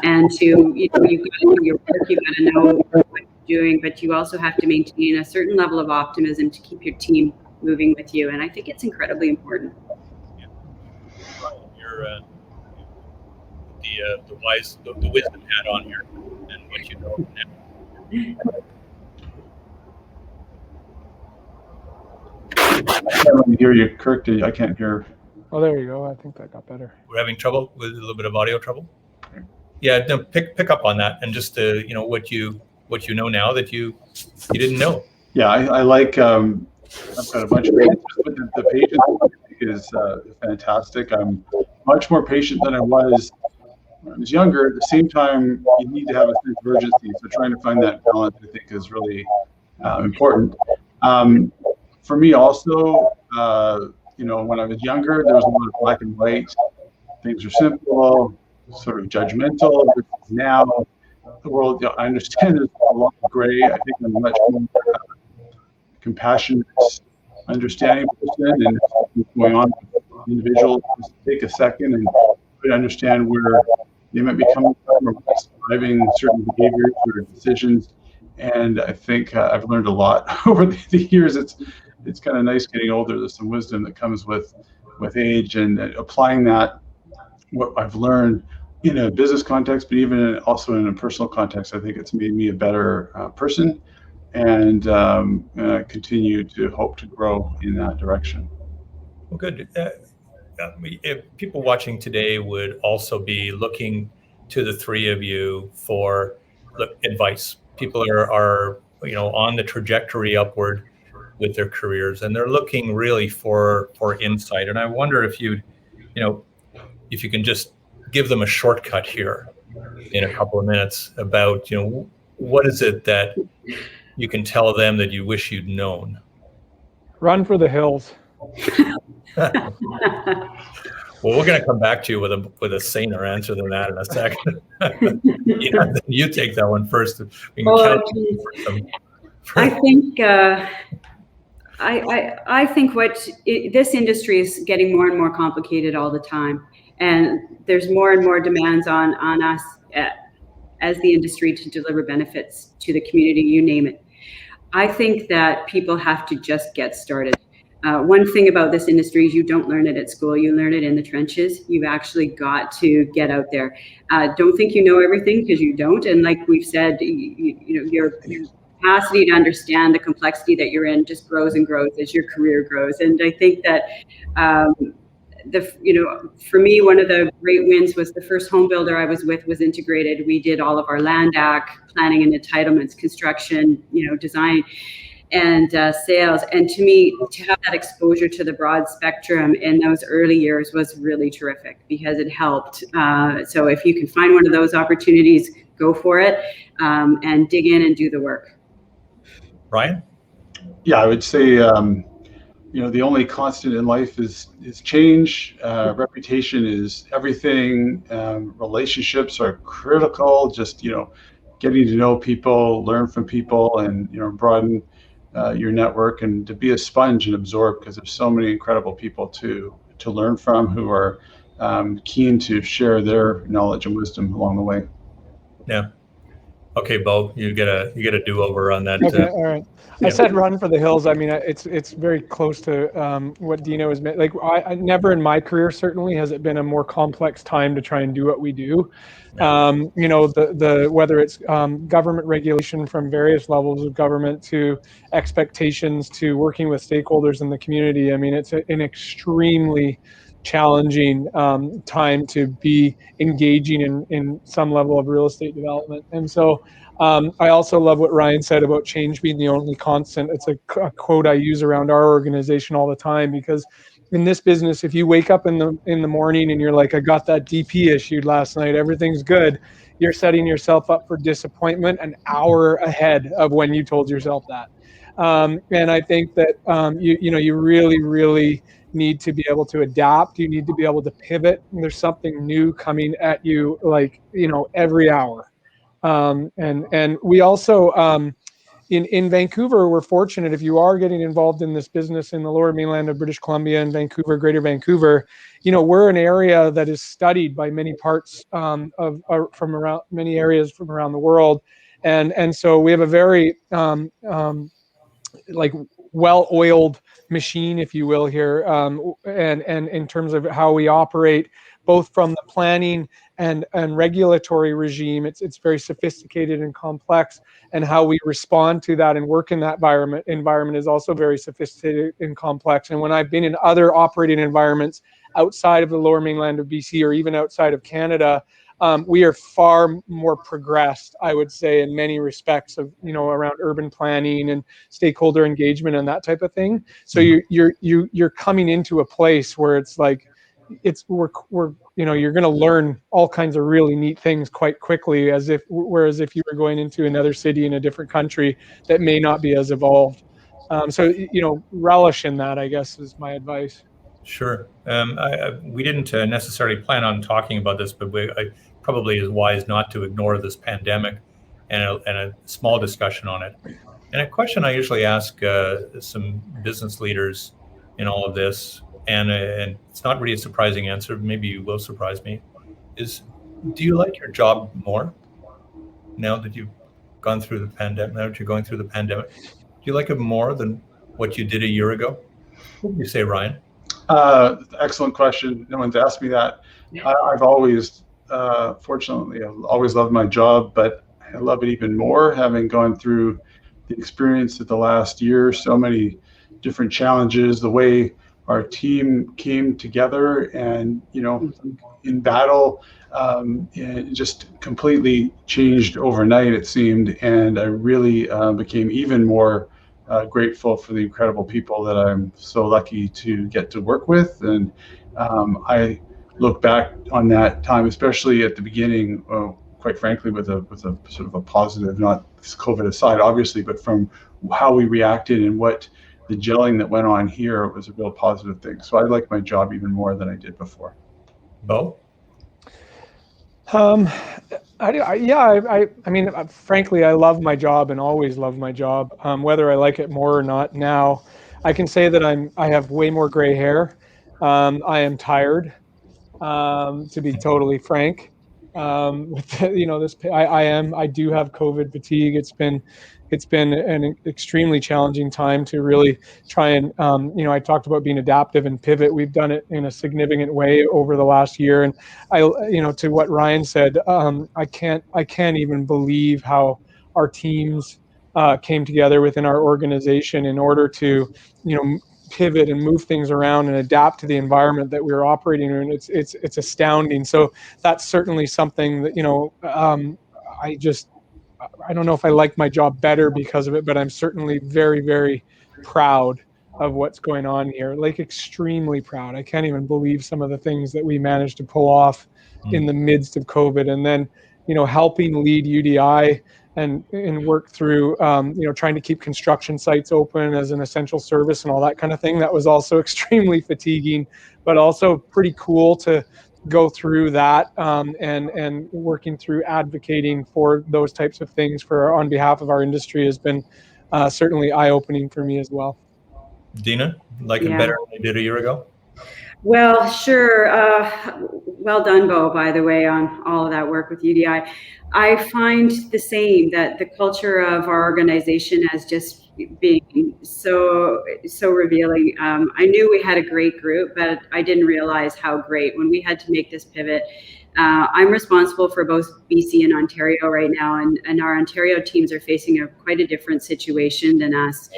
And you've got to do your work, you've got to know what you're doing, but you also have to maintain a certain level of optimism to keep your team moving with you. And I think it's incredibly important. Yeah. You're the wisdom hat on here and what you know now. I can't hear you, Kirk. I can't hear. Oh, there you go. I think that got better. We're having trouble with a little bit of audio trouble. Yeah, no, pick up on that, and just what you know now that you didn't know. Yeah, I like. I've got a bunch of patience, but the patience is fantastic. I'm much more patient than I was when I was younger. At the same time, you need to have a sense of urgency. So trying to find that balance, I think, is really important. For me also, when I was younger, there was a lot of black and white. Things are simple, sort of judgmental. Now, the world, I understand there's a lot of gray. I think I'm much more compassionate, understanding person, and what's going on with individuals. Just take a second and try to understand where they might be coming from or what's driving certain behaviors or decisions. And I think I've learned a lot over the years. It's kind of nice getting older. There's some wisdom that comes with age, and applying that, what I've learned in a business context, but even also in a personal context. I think it's made me a better person, and I continue to hope to grow in that direction. Well, good. If people watching today would also be looking to the three of you for advice. People are on the trajectory upward with their careers, and they're looking really for insight. And I wonder if you can just give them a shortcut here in a couple of minutes about, what is it that you can tell them that you wish you'd known? Run for the hills. Well, we're going to come back to you with a saner answer than that in a second. You take that one first. I think I think this industry is getting more and more complicated all the time, and there's more and more demands on us as the industry to deliver benefits to the community, you name it. I think that people have to just get started. One thing about this industry is you don't learn it at school, you learn it in the trenches. You've actually got to get out there. Don't think you know everything, because you don't. And like we've said, your capacity to understand the complexity that you're in just grows and grows as your career grows. And I think that for me, one of the great wins was the first home builder I was with was integrated. We did all of our land ac, planning and entitlements, construction, design, and sales. And to me, to have that exposure to the broad spectrum in those early years was really terrific, because it helped. So if you can find one of those opportunities, go for it, and dig in and do the work. Ryan? Yeah, I would say, the only constant in life is change. Reputation is everything. Relationships are critical. Just, getting to know people, learn from people, and, broaden your network, and to be a sponge and absorb, because there's so many incredible people to learn from who are keen to share their knowledge and wisdom along the way. Yeah. Okay, Beau, you get a do-over on that. Okay, all right. I said run for the hills. I mean, it's very close to what Deana was meant. Like, I never in my career certainly has it been a more complex time to try and do what we do. The whether it's government regulation from various levels of government to expectations to working with stakeholders in the community. I mean, it's an extremely challenging time to be engaging in some level of real estate development. And so I also love what Ryan said about change being the only constant. It's a quote I use around our organization all the time, because in this business, if you wake up in the morning and you're like, I got that DP issued last night, everything's good, you're setting yourself up for disappointment an hour ahead of when you told yourself that. And I think that you really, really need to be able to adapt. You need to be able to pivot. There's something new coming at you, every hour. And we also, in Vancouver, we're fortunate. If you are getting involved in this business in the lower mainland of British Columbia and Vancouver, Greater Vancouver, we're an area that is studied by many parts from around many areas from around the world. And so we have a very well-oiled machine, if you will, here, and in terms of how we operate, both from the planning and regulatory regime. It's very sophisticated and complex, and how we respond to that and work in that environment is also very sophisticated and complex. And when I've been in other operating environments outside of the lower mainland of BC, or even outside of Canada, we are far more progressed, I would say, in many respects of, around urban planning and stakeholder engagement and that type of thing. So you're coming into a place where it's like, you're going to learn all kinds of really neat things quite quickly, whereas if you were going into another city in a different country that may not be as evolved. So relish in that, I guess, is my advice. Sure. We didn't necessarily plan on talking about this, but probably is wise not to ignore this pandemic and a small discussion on it. And a question I usually ask some business leaders in all of this, and it's not really a surprising answer, maybe you will surprise me, is do you like your job more now that you've gone through the pandemic, now that you're going through the pandemic? Do you like it more than what you did a year ago? What do you say, Ryan? Excellent question. No one's asked me that. I've always, fortunately, I've always loved my job, but I love it even more having gone through the experience of the last year, so many different challenges, the way our team came together and, in battle, it just completely changed overnight, it seemed. And I really became even more grateful for the incredible people that I'm so lucky to get to work with. And I look back on that time, especially at the beginning, quite frankly, with a sort of a positive, not COVID aside, obviously, but from how we reacted and what the gelling that went on here, it was a real positive thing. So I like my job even more than I did before. Beau? I mean, frankly, I love my job and always love my job, whether I like it more or not. Now, I can say that I have way more gray hair. I am tired, to be totally frank. I do have COVID fatigue. It's been an extremely challenging time to really try and, I talked about being adaptive and pivot. We've done it in a significant way over the last year. And to what Ryan said, I can't even believe how our teams came together within our organization in order to, pivot and move things around and adapt to the environment that we're operating in. It's astounding. So that's certainly something that, I don't know if I like my job better because of it, but I'm certainly very, very proud of what's going on here. Like, extremely proud. I can't even believe some of the things that we managed to pull off in the midst of COVID. And then, helping lead UDI and work through, trying to keep construction sites open as an essential service and all that kind of thing. That was also extremely fatiguing, but also pretty cool to go through that, and working through advocating for those types of things on behalf of our industry has been certainly eye-opening for me as well. Deana, like it better than you did a year ago? Well, sure. Well done, Beau, by the way, on all of that work with UDI. I find the same, that the culture of our organization has just been so revealing. I knew we had a great group, but I didn't realize how great when we had to make this pivot. I'm responsible for both BC and Ontario right now, and our Ontario teams are facing quite a different situation than us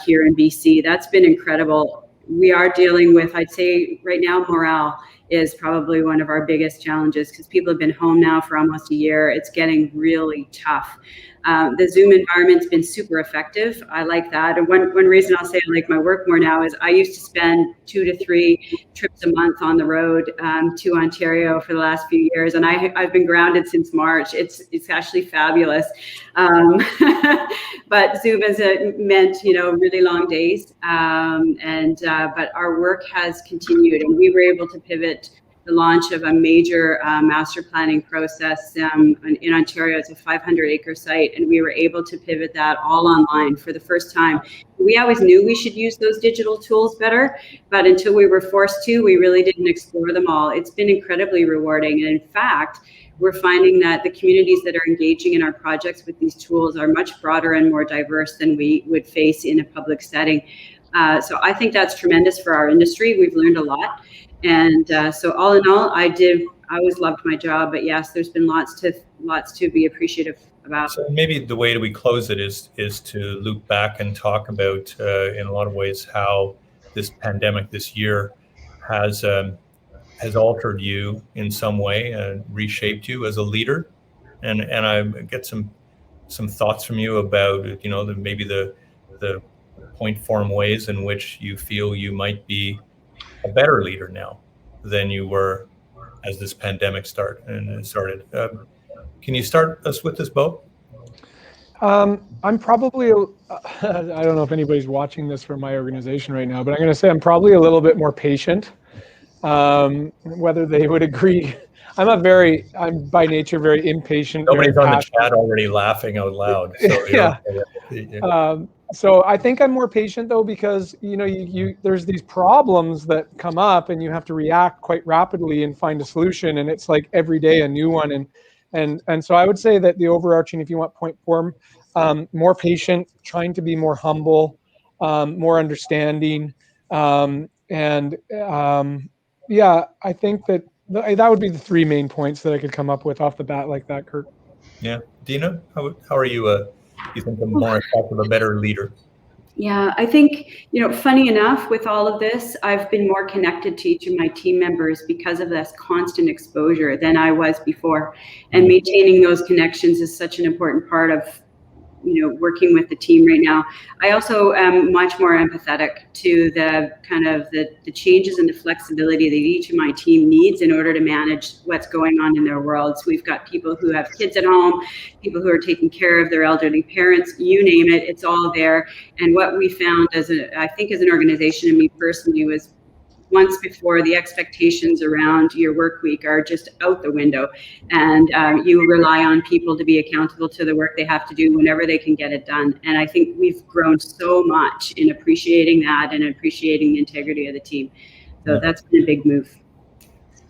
here in BC. That's been incredible. We are dealing with, I'd say right now, morale is probably one of our biggest challenges because people have been home now for almost a year. It's getting really tough. The Zoom environment's been super effective. I like that. And one reason I'll say I like my work more now is I used to spend 2 to 3 trips a month on the road to Ontario for the last few years. And I've been grounded since March. It's actually fabulous. But Zoom has meant, really long days. But our work has continued, and we were able to pivot the launch of a major master planning process in Ontario. It's a 500-acre site, and we were able to pivot that all online for the first time. We always knew we should use those digital tools better, but until we were forced to, we really didn't explore them all. It's been incredibly rewarding, and in fact, we're finding that the communities that are engaging in our projects with these tools are much broader and more diverse than we would face in a public setting. So I think that's tremendous for our industry. We've learned a lot. And so all in all, I always loved my job, but yes, there's been lots to be appreciative about. So maybe the way that we close it is to loop back and talk about, in a lot of ways, how this pandemic this year has altered you in some way and reshaped you as a leader. And I get some thoughts from you about, maybe the point form ways in which you feel you might be a better leader now. than you were as this pandemic started. Can you start us with this, Beau? I'm probably, I don't know if anybody's watching this from my organization right now, but I'm going to say I'm probably a little bit more patient. Whether they would agree. I'm by nature very impatient. Nobody's very on the chat already laughing out loud. So yeah. So I think I'm more patient though, because there's these problems that come up and you have to react quite rapidly and find a solution, and it's like every day a new one. And so I would say that the overarching, if you want point form, more patient, trying to be more humble, more understanding, yeah, I think that would be the three main points that I could come up with off the bat like that, Kirk. Yeah. Deana, how are you? You think I'm more effective, a better leader? Yeah, I think, funny enough, with all of this, I've been more connected to each of my team members because of this constant exposure than I was before. And maintaining those connections is such an important part of working with the team right now. I also am much more empathetic to the kind of the changes and the flexibility that each of my team needs in order to manage what's going on in their worlds. We've got people who have kids at home, people who are taking care of their elderly parents, you name it, it's all there. And what we found I think as an organization and me personally was, once before, the expectations around your work week are just out the window, and you rely on people to be accountable to the work they have to do whenever they can get it done. And I think we've grown so much in appreciating that and appreciating the integrity of the team. So that's been a big move.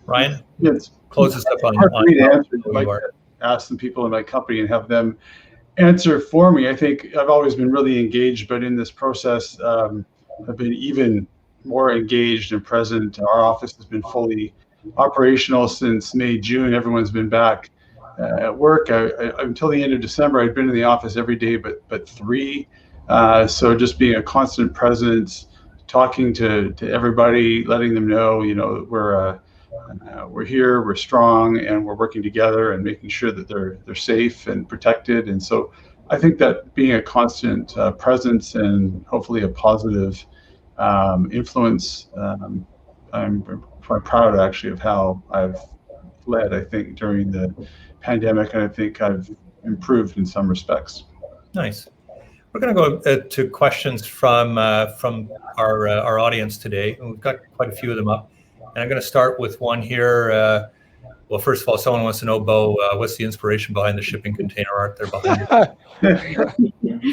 Ryan, Yes. Close us up on answer. I'd like to ask some people in my company and have them answer for me. I think I've always been really engaged, but in this process, I've been even more engaged and present. Our office has been fully operational since May, June. Everyone's been back at work. Until the end of December, I'd been in the office every day but 3. So just being a constant presence, talking to everybody, letting them know, we're here, we're strong, and we're working together and making sure that they're safe and protected. And so I think that being a constant presence and hopefully a positive influence, I'm quite proud actually of how I've led, I think, during the pandemic, and I think I've improved in some respects. Nice. We're going to go to questions from our audience today. We've got quite a few of them up, and I'm going to start with one here. Well, first of all, someone wants to know, Beau, what's the inspiration behind the shipping container art there behind you?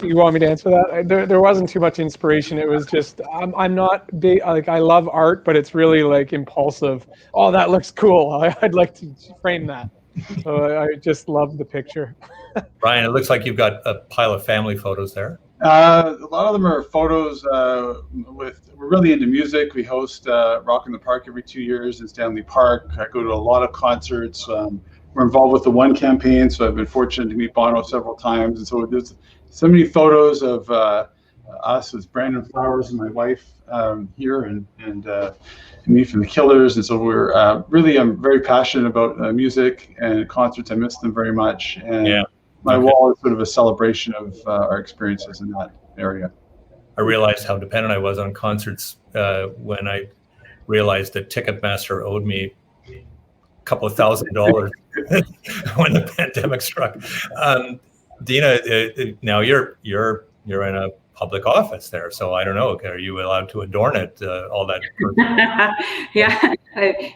You want me to answer that? There wasn't too much inspiration. It was just I'm not big. Like, I love art, but it's really like impulsive. Oh, that looks cool. I'd like to frame that. So I just love the picture. Ryan, it looks like you've got a pile of family photos there. A lot of them are photos we're really into music. We host Rock in the Park every 2 years in Stanley Park. I go to a lot of concerts. We're involved with the One campaign, so I've been fortunate to meet Bono several times. And so there's so many photos of us as Brandon Flowers and my wife here, and me from the Killers. And so we're I'm very passionate about music and concerts. I miss them very much. And my wall is sort of a celebration of our experiences in that area. I realized how dependent I was on concerts when I realized that Ticketmaster owed me couple of $1,000 when the pandemic struck. Deana, now you're in a public office there, so I don't know. Are you allowed to adorn it? All that? Yeah,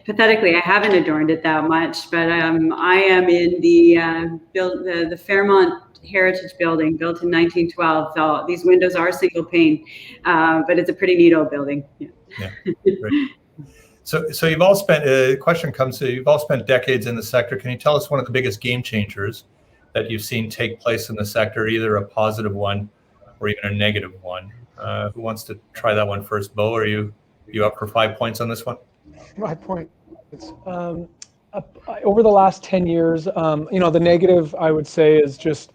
pathetically, I haven't adorned it that much, but I am in the Fairmont Heritage Building, built in 1912. So these windows are single pane, but it's a pretty neat old building. Yeah. Right. So you've all spent, question comes to, you've all spent decades in the sector. Can you tell us one of the biggest game changers that you've seen take place in the sector, either a positive one or even a negative one? Who wants to try that one first? Beau, are you up for 5 points on this one? 5 points. Over the last 10 years, the negative, I would say, is just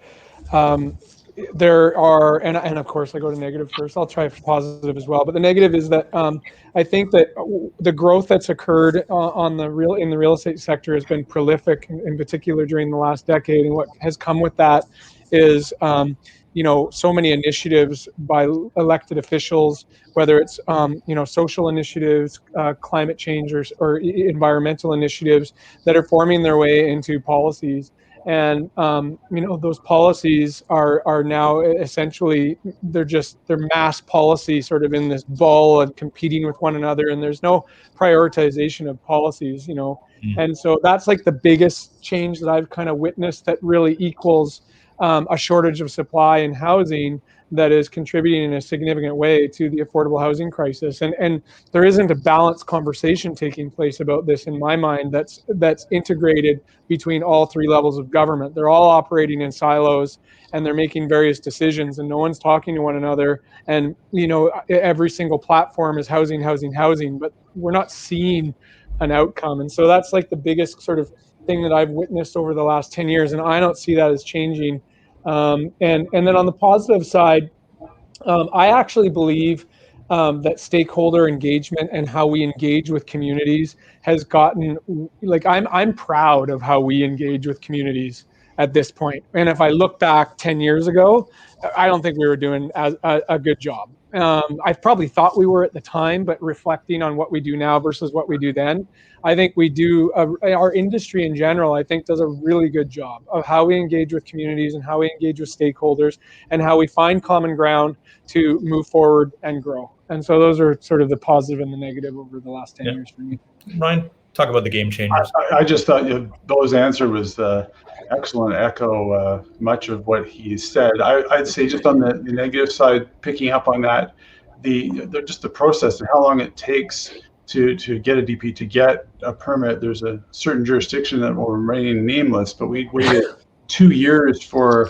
there are, and of course I go to negative first. I'll try for positive as well. But the negative is that I think that the growth that's occurred in the real estate sector has been prolific, in particular during the last decade. And what has come with that is so many initiatives by elected officials, whether it's social initiatives, climate change, or environmental initiatives that are forming their way into policies. And those policies are now essentially they're mass policy, sort of in this ball and competing with one another, and there's no prioritization of policies. And so that's like the biggest change that I've kind of witnessed that really equals a shortage of supply in housing that is contributing in a significant way to the affordable housing crisis. And there isn't a balanced conversation taking place about this in my mind that's integrated between all three levels of government. They're all operating in silos, and they're making various decisions, and no one's talking to one another. And every single platform is housing, but we're not seeing an outcome. And so that's like the biggest sort of thing that I've witnessed over the last 10 years, and I don't see that as changing. And then on the positive side, I actually believe that stakeholder engagement and how we engage with communities has gotten, like, I'm proud of how we engage with communities at this point. And if I look back 10 years ago, I don't think we were doing a good job. I probably thought we were at the time, but reflecting on what we do now versus what we do then, I think we do, our industry in general, I think does a really good job of how we engage with communities and how we engage with stakeholders and how we find common ground to move forward and grow. And so those are sort of the positive and the negative over the last 10 years for me. Ryan, talk about the game changers. I just thought Beau's answer was excellent. Echo much of what he said. I'd say just on the negative side, picking up on that, just the process and how long it takes to get a DP, to get a permit. There's a certain jurisdiction that will remain nameless, but we waited 2 years for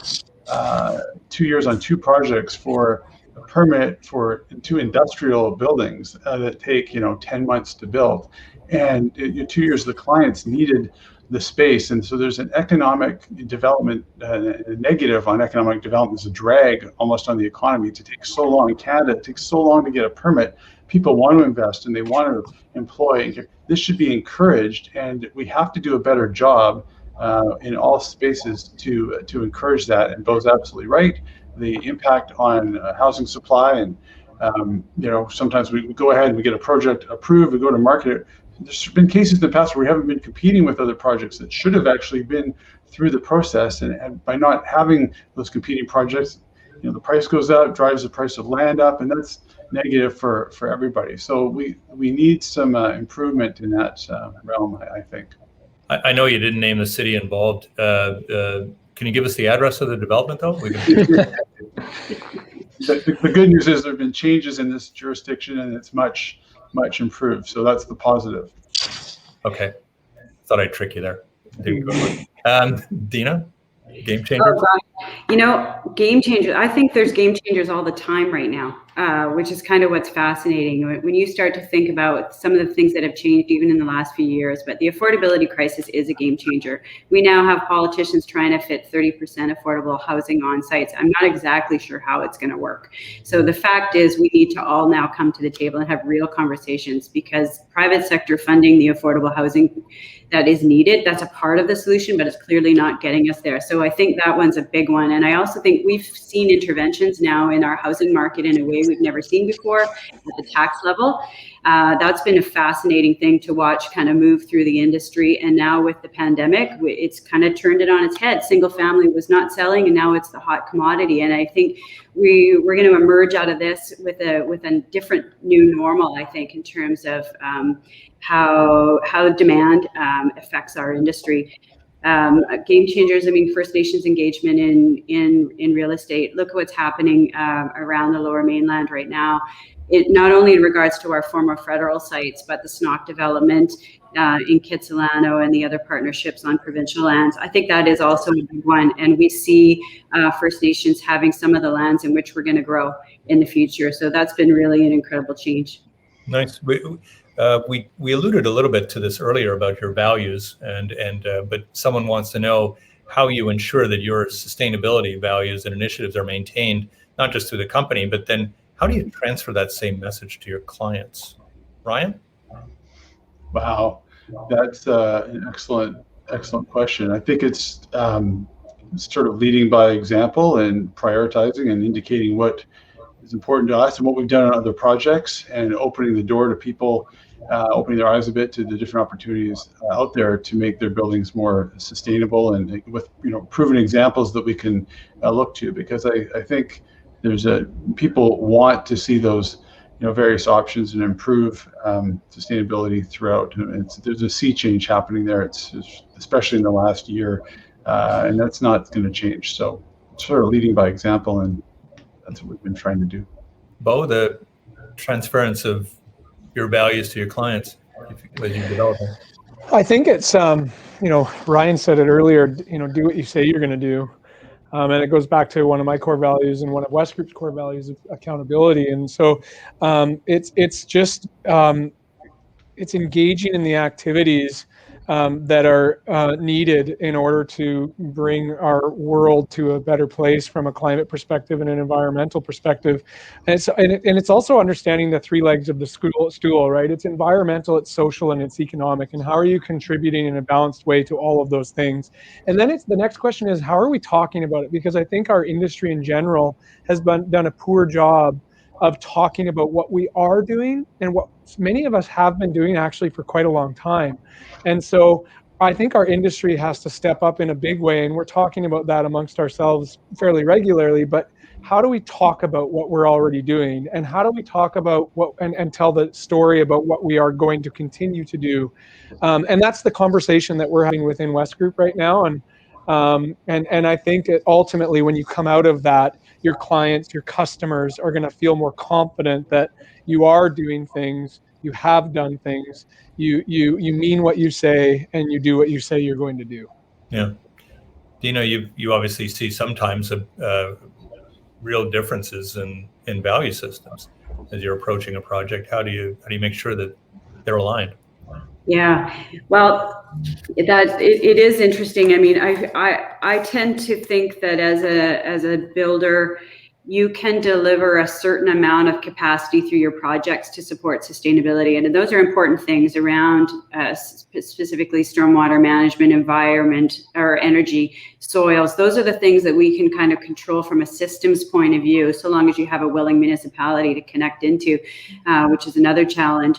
2 years on 2 projects for a permit for 2 industrial buildings that take 10 months to build. And 2 years the clients needed the space, and so there's an economic development, a negative on economic development. Is a drag almost on the economy to take so long. In Canada, it takes so long to get a permit. People want to invest and they want to employ. This should be encouraged, and we have to do a better job in all spaces to encourage that. And Beau's absolutely right. The impact on housing supply, and sometimes we go ahead and we get a project approved, we go to market it. There's been cases in the past where we haven't been competing with other projects that should have actually been through the process, and by not having those competing projects, the price goes up, drives the price of land up, and that's negative for everybody. So we need some improvement in that realm, I think. I know you didn't name the city involved. Can you give us the address of the development, though? The good news is there have been changes in this jurisdiction, and it's much improved. So that's the positive. Okay. Thought I'd trick you there. Deana, game changers? Game changers. I think there's game changers all the time right now, which is kind of what's fascinating. When you start to think about some of the things that have changed even in the last few years, but the affordability crisis is a game changer. We now have politicians trying to fit 30% affordable housing on sites. I'm not exactly sure how it's going to work. So the fact is we need to all now come to the table and have real conversations, because private sector funding the affordable housing that is needed, that's a part of the solution, but it's clearly not getting us there. So I think that one's a big one. And I also think we've seen interventions now in our housing market in a way we've never seen before at the tax level. That's been a fascinating thing to watch kind of move through the industry. And now with the pandemic, it's kind of turned it on its head. Single family was not selling, and now it's the hot commodity. And I think we're going to emerge out of this with a different new normal, I think, in terms of how demand affects our industry. Game changers, First Nations engagement in real estate. Look at what's happening around the Lower Mainland right now. It not only in regards to our former federal sites, but the SNOC development in Kitsilano and the other partnerships on provincial lands. I think that is also a big one. And we see First Nations having some of the lands in which we're going to grow in the future. So that's been really an incredible change. Nice. We alluded a little bit to this earlier about your values, but someone wants to know how you ensure that your sustainability values and initiatives are maintained, not just through the company, but then how do you transfer that same message to your clients? Ryan? Wow, that's an excellent question. I think it's sort of leading by example and prioritizing and indicating what is important to us and what we've done on other projects, and opening the door to people, opening their eyes a bit to the different opportunities out there to make their buildings more sustainable, and with proven examples that we can look to, because I think there's people want to see those various options and improve sustainability throughout. There's a sea change happening there. It's especially in the last year, and that's not going to change. So sort of leading by example, and that's what we've been trying to do. Beau, the transference of your values to your clients as you develop them. I think it's, Ryan said it earlier, do what you say you're going to do. And it goes back to one of my core values and one of Wesgroup's core values of accountability. And so it's just, it's engaging in the activities that are needed in order to bring our world to a better place from a climate perspective and an environmental perspective. And it's also understanding the three legs of the stool, right? It's environmental, it's social, and it's economic. And how are you contributing in a balanced way to all of those things? And then the next question is, how are we talking about it? Because I think our industry in general has done a poor job of talking about what we are doing and what many of us have been doing actually for quite a long time. And so I think our industry has to step up in a big way, and we're talking about that amongst ourselves fairly regularly, but how do we talk about what we're already doing, and how do we talk about what and tell the story about what we are going to continue to do? And that's the conversation that we're having within Wesgroup right now. And I think that ultimately when you come out of that, your clients, your customers are going to feel more confident that you are doing things, you have done things, you mean what you say, and you do what you say you're going to do. Yeah. Deana, you obviously see sometimes real differences in value systems as you're approaching a project. How do you make sure that they're aligned? Yeah, well, it is interesting. I mean, I tend to think that as a builder, you can deliver a certain amount of capacity through your projects to support sustainability, and those are important things around specifically stormwater management, environment, or energy, soils. Those are the things that we can kind of control from a systems point of view, so long as you have a willing municipality to connect into, which is another challenge.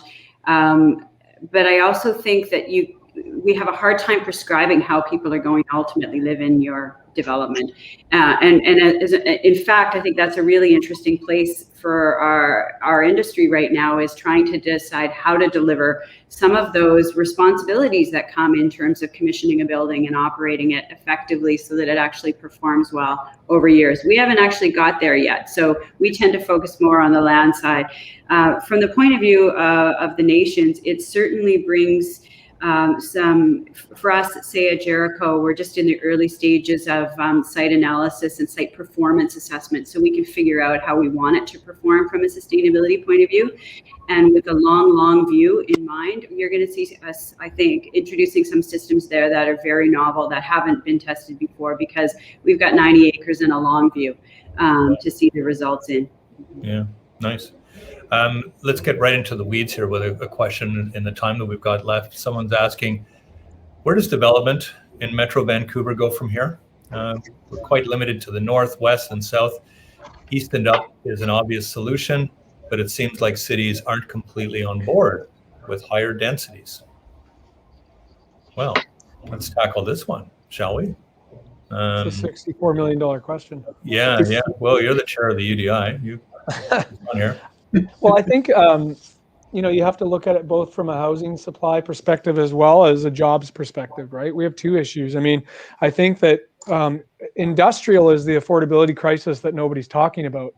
But I also think that we have a hard time prescribing how people are going to ultimately live in your development. And in fact, I think that's a really interesting place for our industry right now, is trying to decide how to deliver some of those responsibilities that come in terms of commissioning a building and operating it effectively so that it actually performs well over years. We haven't actually got there yet, so we tend to focus more on the land side. From the point of view of the nations, it certainly brings for us, say at Jericho, we're just in the early stages of site analysis and site performance assessment, so we can figure out how we want it to perform from a sustainability point of view. And with a long view in mind, you're going to see us, I think, introducing some systems there that are very novel, that haven't been tested before, because we've got 90 acres and a long view to see the results in. Yeah, nice. Let's get right into the weeds here with a question in the time that we've got left. Someone's asking, where does development in Metro Vancouver go from here? We're quite limited to the north, west, and south. East and up is an obvious solution, but it seems like cities aren't completely on board with higher densities. Well, let's tackle this one, shall we? It's a $64 million question. Yeah. Well, you're the chair of the UDI. You on here. Well, I think you have to look at it both from a housing supply perspective as well as a jobs perspective, right? We have two issues. I mean, I think that industrial is the affordability crisis that nobody's talking about,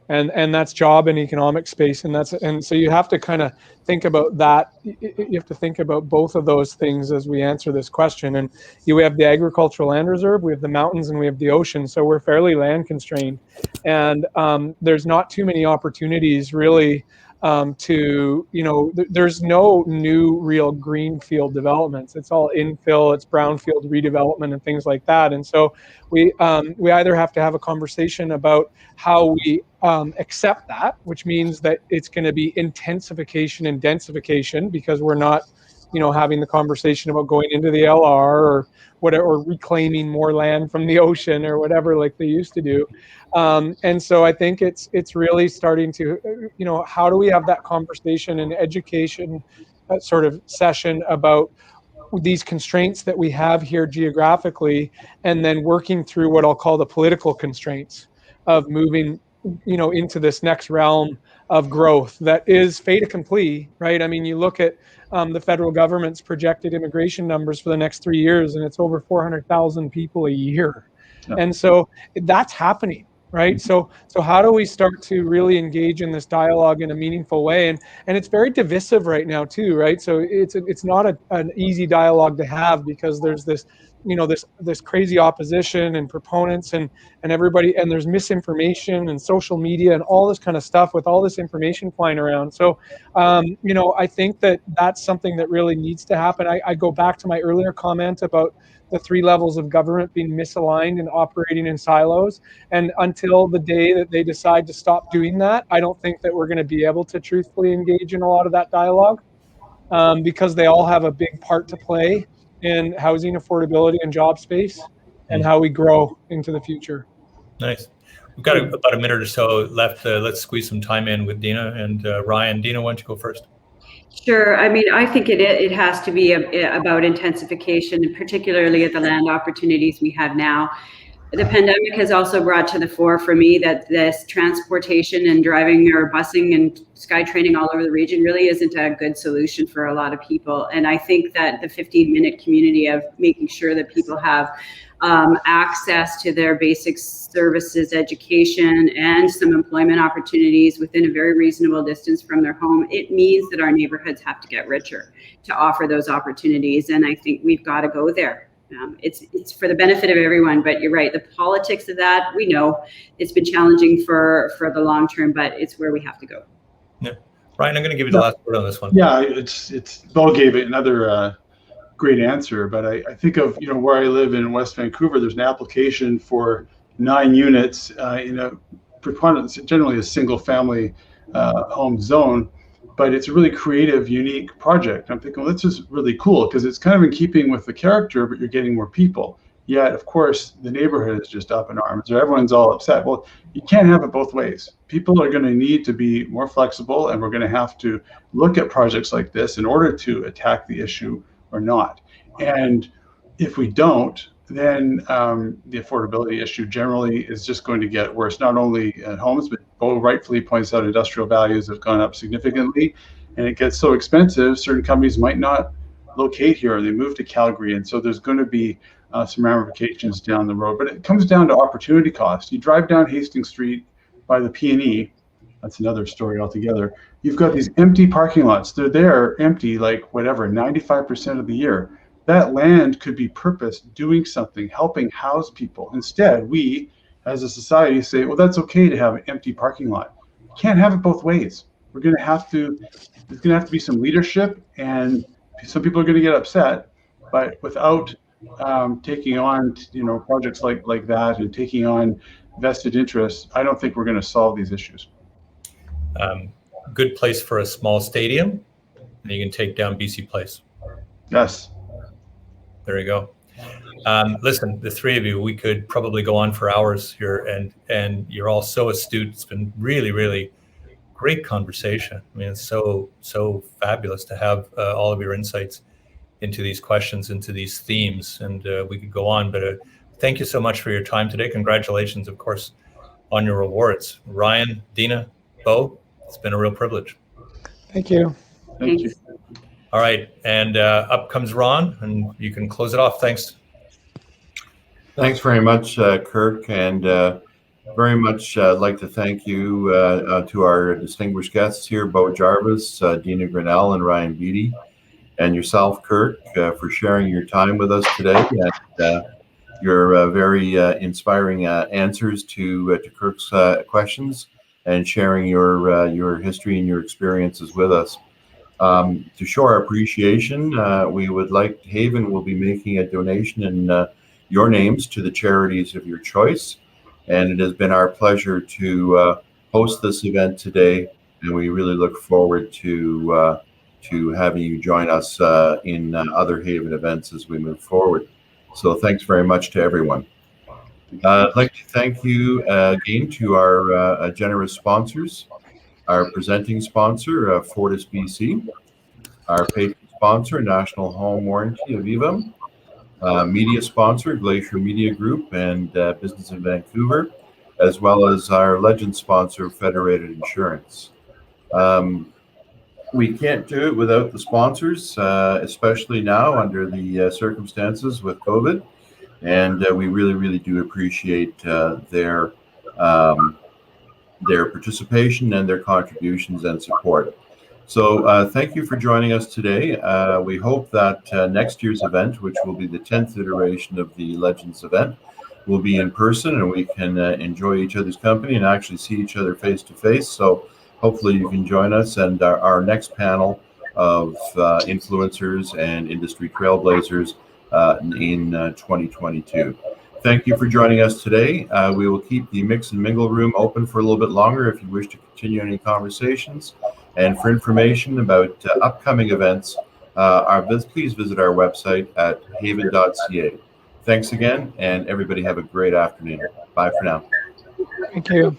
and that's job and economic space, and so you have to kind of think about that. You have to think about both of those things as we answer this question. And we have the agricultural land reserve, we have the mountains, and we have the ocean, so we're fairly land constrained, and there's not too many opportunities really there's no new real greenfield developments. It's all infill, it's brownfield redevelopment and things like that. And so we either have to have a conversation about how we accept that, which means that it's going to be intensification and densification, because we're not having the conversation about going into the LR or whatever, or reclaiming more land from the ocean or whatever, like they used to do. And so I think it's really starting to, how do we have that conversation and education sort of session about these constraints that we have here geographically, and then working through what I'll call the political constraints of moving, into this next realm of growth that is fait accompli, right? I mean, you look at the federal government's projected immigration numbers for the next 3 years, and it's over 400,000 people a year. Yeah. And so that's happening, right? So how do we start to really engage in this dialogue in a meaningful way? And it's very divisive right now too, right? So it's not an easy dialogue to have, because there's this, this crazy opposition and proponents and everybody, and there's misinformation and social media and all this kind of stuff with all this information flying around. So, I think that that's something that really needs to happen. I go back to my earlier comment about the 3 levels of government being misaligned and operating in silos. And until the day that they decide to stop doing that, I don't think that we're going to be able to truthfully engage in a lot of that dialogue, because they all have a big part to play in housing affordability and job space and how we grow into the future. Nice. We've got about a minute or so left. Let's squeeze some time in with Deana and Ryan. Deana, why don't you go first? Sure. I mean, I think it has to be about intensification, and particularly at the land opportunities we have now. The pandemic has also brought to the fore for me that this transportation and driving or busing and sky training all over the region really isn't a good solution for a lot of people. And I think that the 15-minute community of making sure that people have access to their basic services, education, and some employment opportunities within a very reasonable distance from their home, it means that our neighborhoods have to get richer to offer those opportunities. And I think we've got to go there. It's for the benefit of everyone, but you're right. The politics of that, we know it's been challenging for the long term, but it's where we have to go. Yeah, Ryan, I'm going to give you the last word on this one. Yeah, it's Beau gave it another great answer, but I think of where I live in West Vancouver. There's an application for 9 units in a generally a single family home zone. But it's a really creative, unique project. I'm thinking, well, this is really cool because it's kind of in keeping with the character, but you're getting more people. Yet, of course, the neighborhood is just up in arms, or everyone's all upset. Well, you can't have it both ways. People are going to need to be more flexible, and we're going to have to look at projects like this in order to attack the issue or not. And if we don't, then the affordability issue generally is just going to get worse, not only at homes, but Beau rightfully points out industrial values have gone up significantly, and it gets so expensive, certain companies might not locate here, or they move to Calgary, and so there's going to be some ramifications down the road. But it comes down to opportunity cost. You drive down Hastings Street by the P&E, that's another story altogether. You've got these empty parking lots. They're there empty, like whatever, 95% of the year. That land could be purposed doing something, helping house people. Instead, we, as a society, say, well, that's okay to have an empty parking lot. You can't have it both ways. We're going to have to, there's going to have to be some leadership, and some people are going to get upset, but without taking on, projects like that and taking on vested interests, I don't think we're going to solve these issues. Good place for a small stadium, and you can take down BC Place. Yes. There you go. Listen, the 3 of you, we could probably go on for hours here, and you're all so astute. It's been really, really great conversation. I mean, it's so fabulous to have all of your insights into these questions, into these themes, and we could go on, but thank you so much for your time today. Congratulations, of course, on your awards. Ryan, Deana, Beau, it's been a real privilege. Thank you. Thank you. All right, and up comes Ron, and you can close it off. Thanks. Thanks very much, Kirk, and very much like to thank you to our distinguished guests here, Beau Jarvis, Deana Grinnell, and Ryan Beedie, and yourself, Kirk, for sharing your time with us today, and your very inspiring answers to Kirk's questions, and sharing your history and your experiences with us. To show our appreciation, we would like HAVAN will be making a donation in your names to the charities of your choice. And it has been our pleasure to host this event today. And we really look forward to to having you join us in other Haven events as we move forward. So thanks very much to everyone. I'd like to thank you again to our generous sponsors, our presenting sponsor, Fortis BC, our patron sponsor, National Home Warranty of Aviva, media sponsor, Glacier Media Group and Business in Vancouver, as well as our legend sponsor, Federated Insurance. We can't do it without the sponsors, especially now under the circumstances with COVID. And we really, really do appreciate their participation and their contributions and support. So thank you for joining us today. We hope that next year's event, which will be the 10th iteration of the Legends event, will be in person and we can enjoy each other's company and actually see each other face to face. So hopefully you can join us, and our next panel of influencers and industry trailblazers in 2022. Thank you for joining us today. We will keep the Mix and Mingle room open for a little bit longer if you wish to continue any conversations. And for information about upcoming events, please visit our website at havan.ca. Thanks again, and everybody have a great afternoon. Bye for now. Thank you.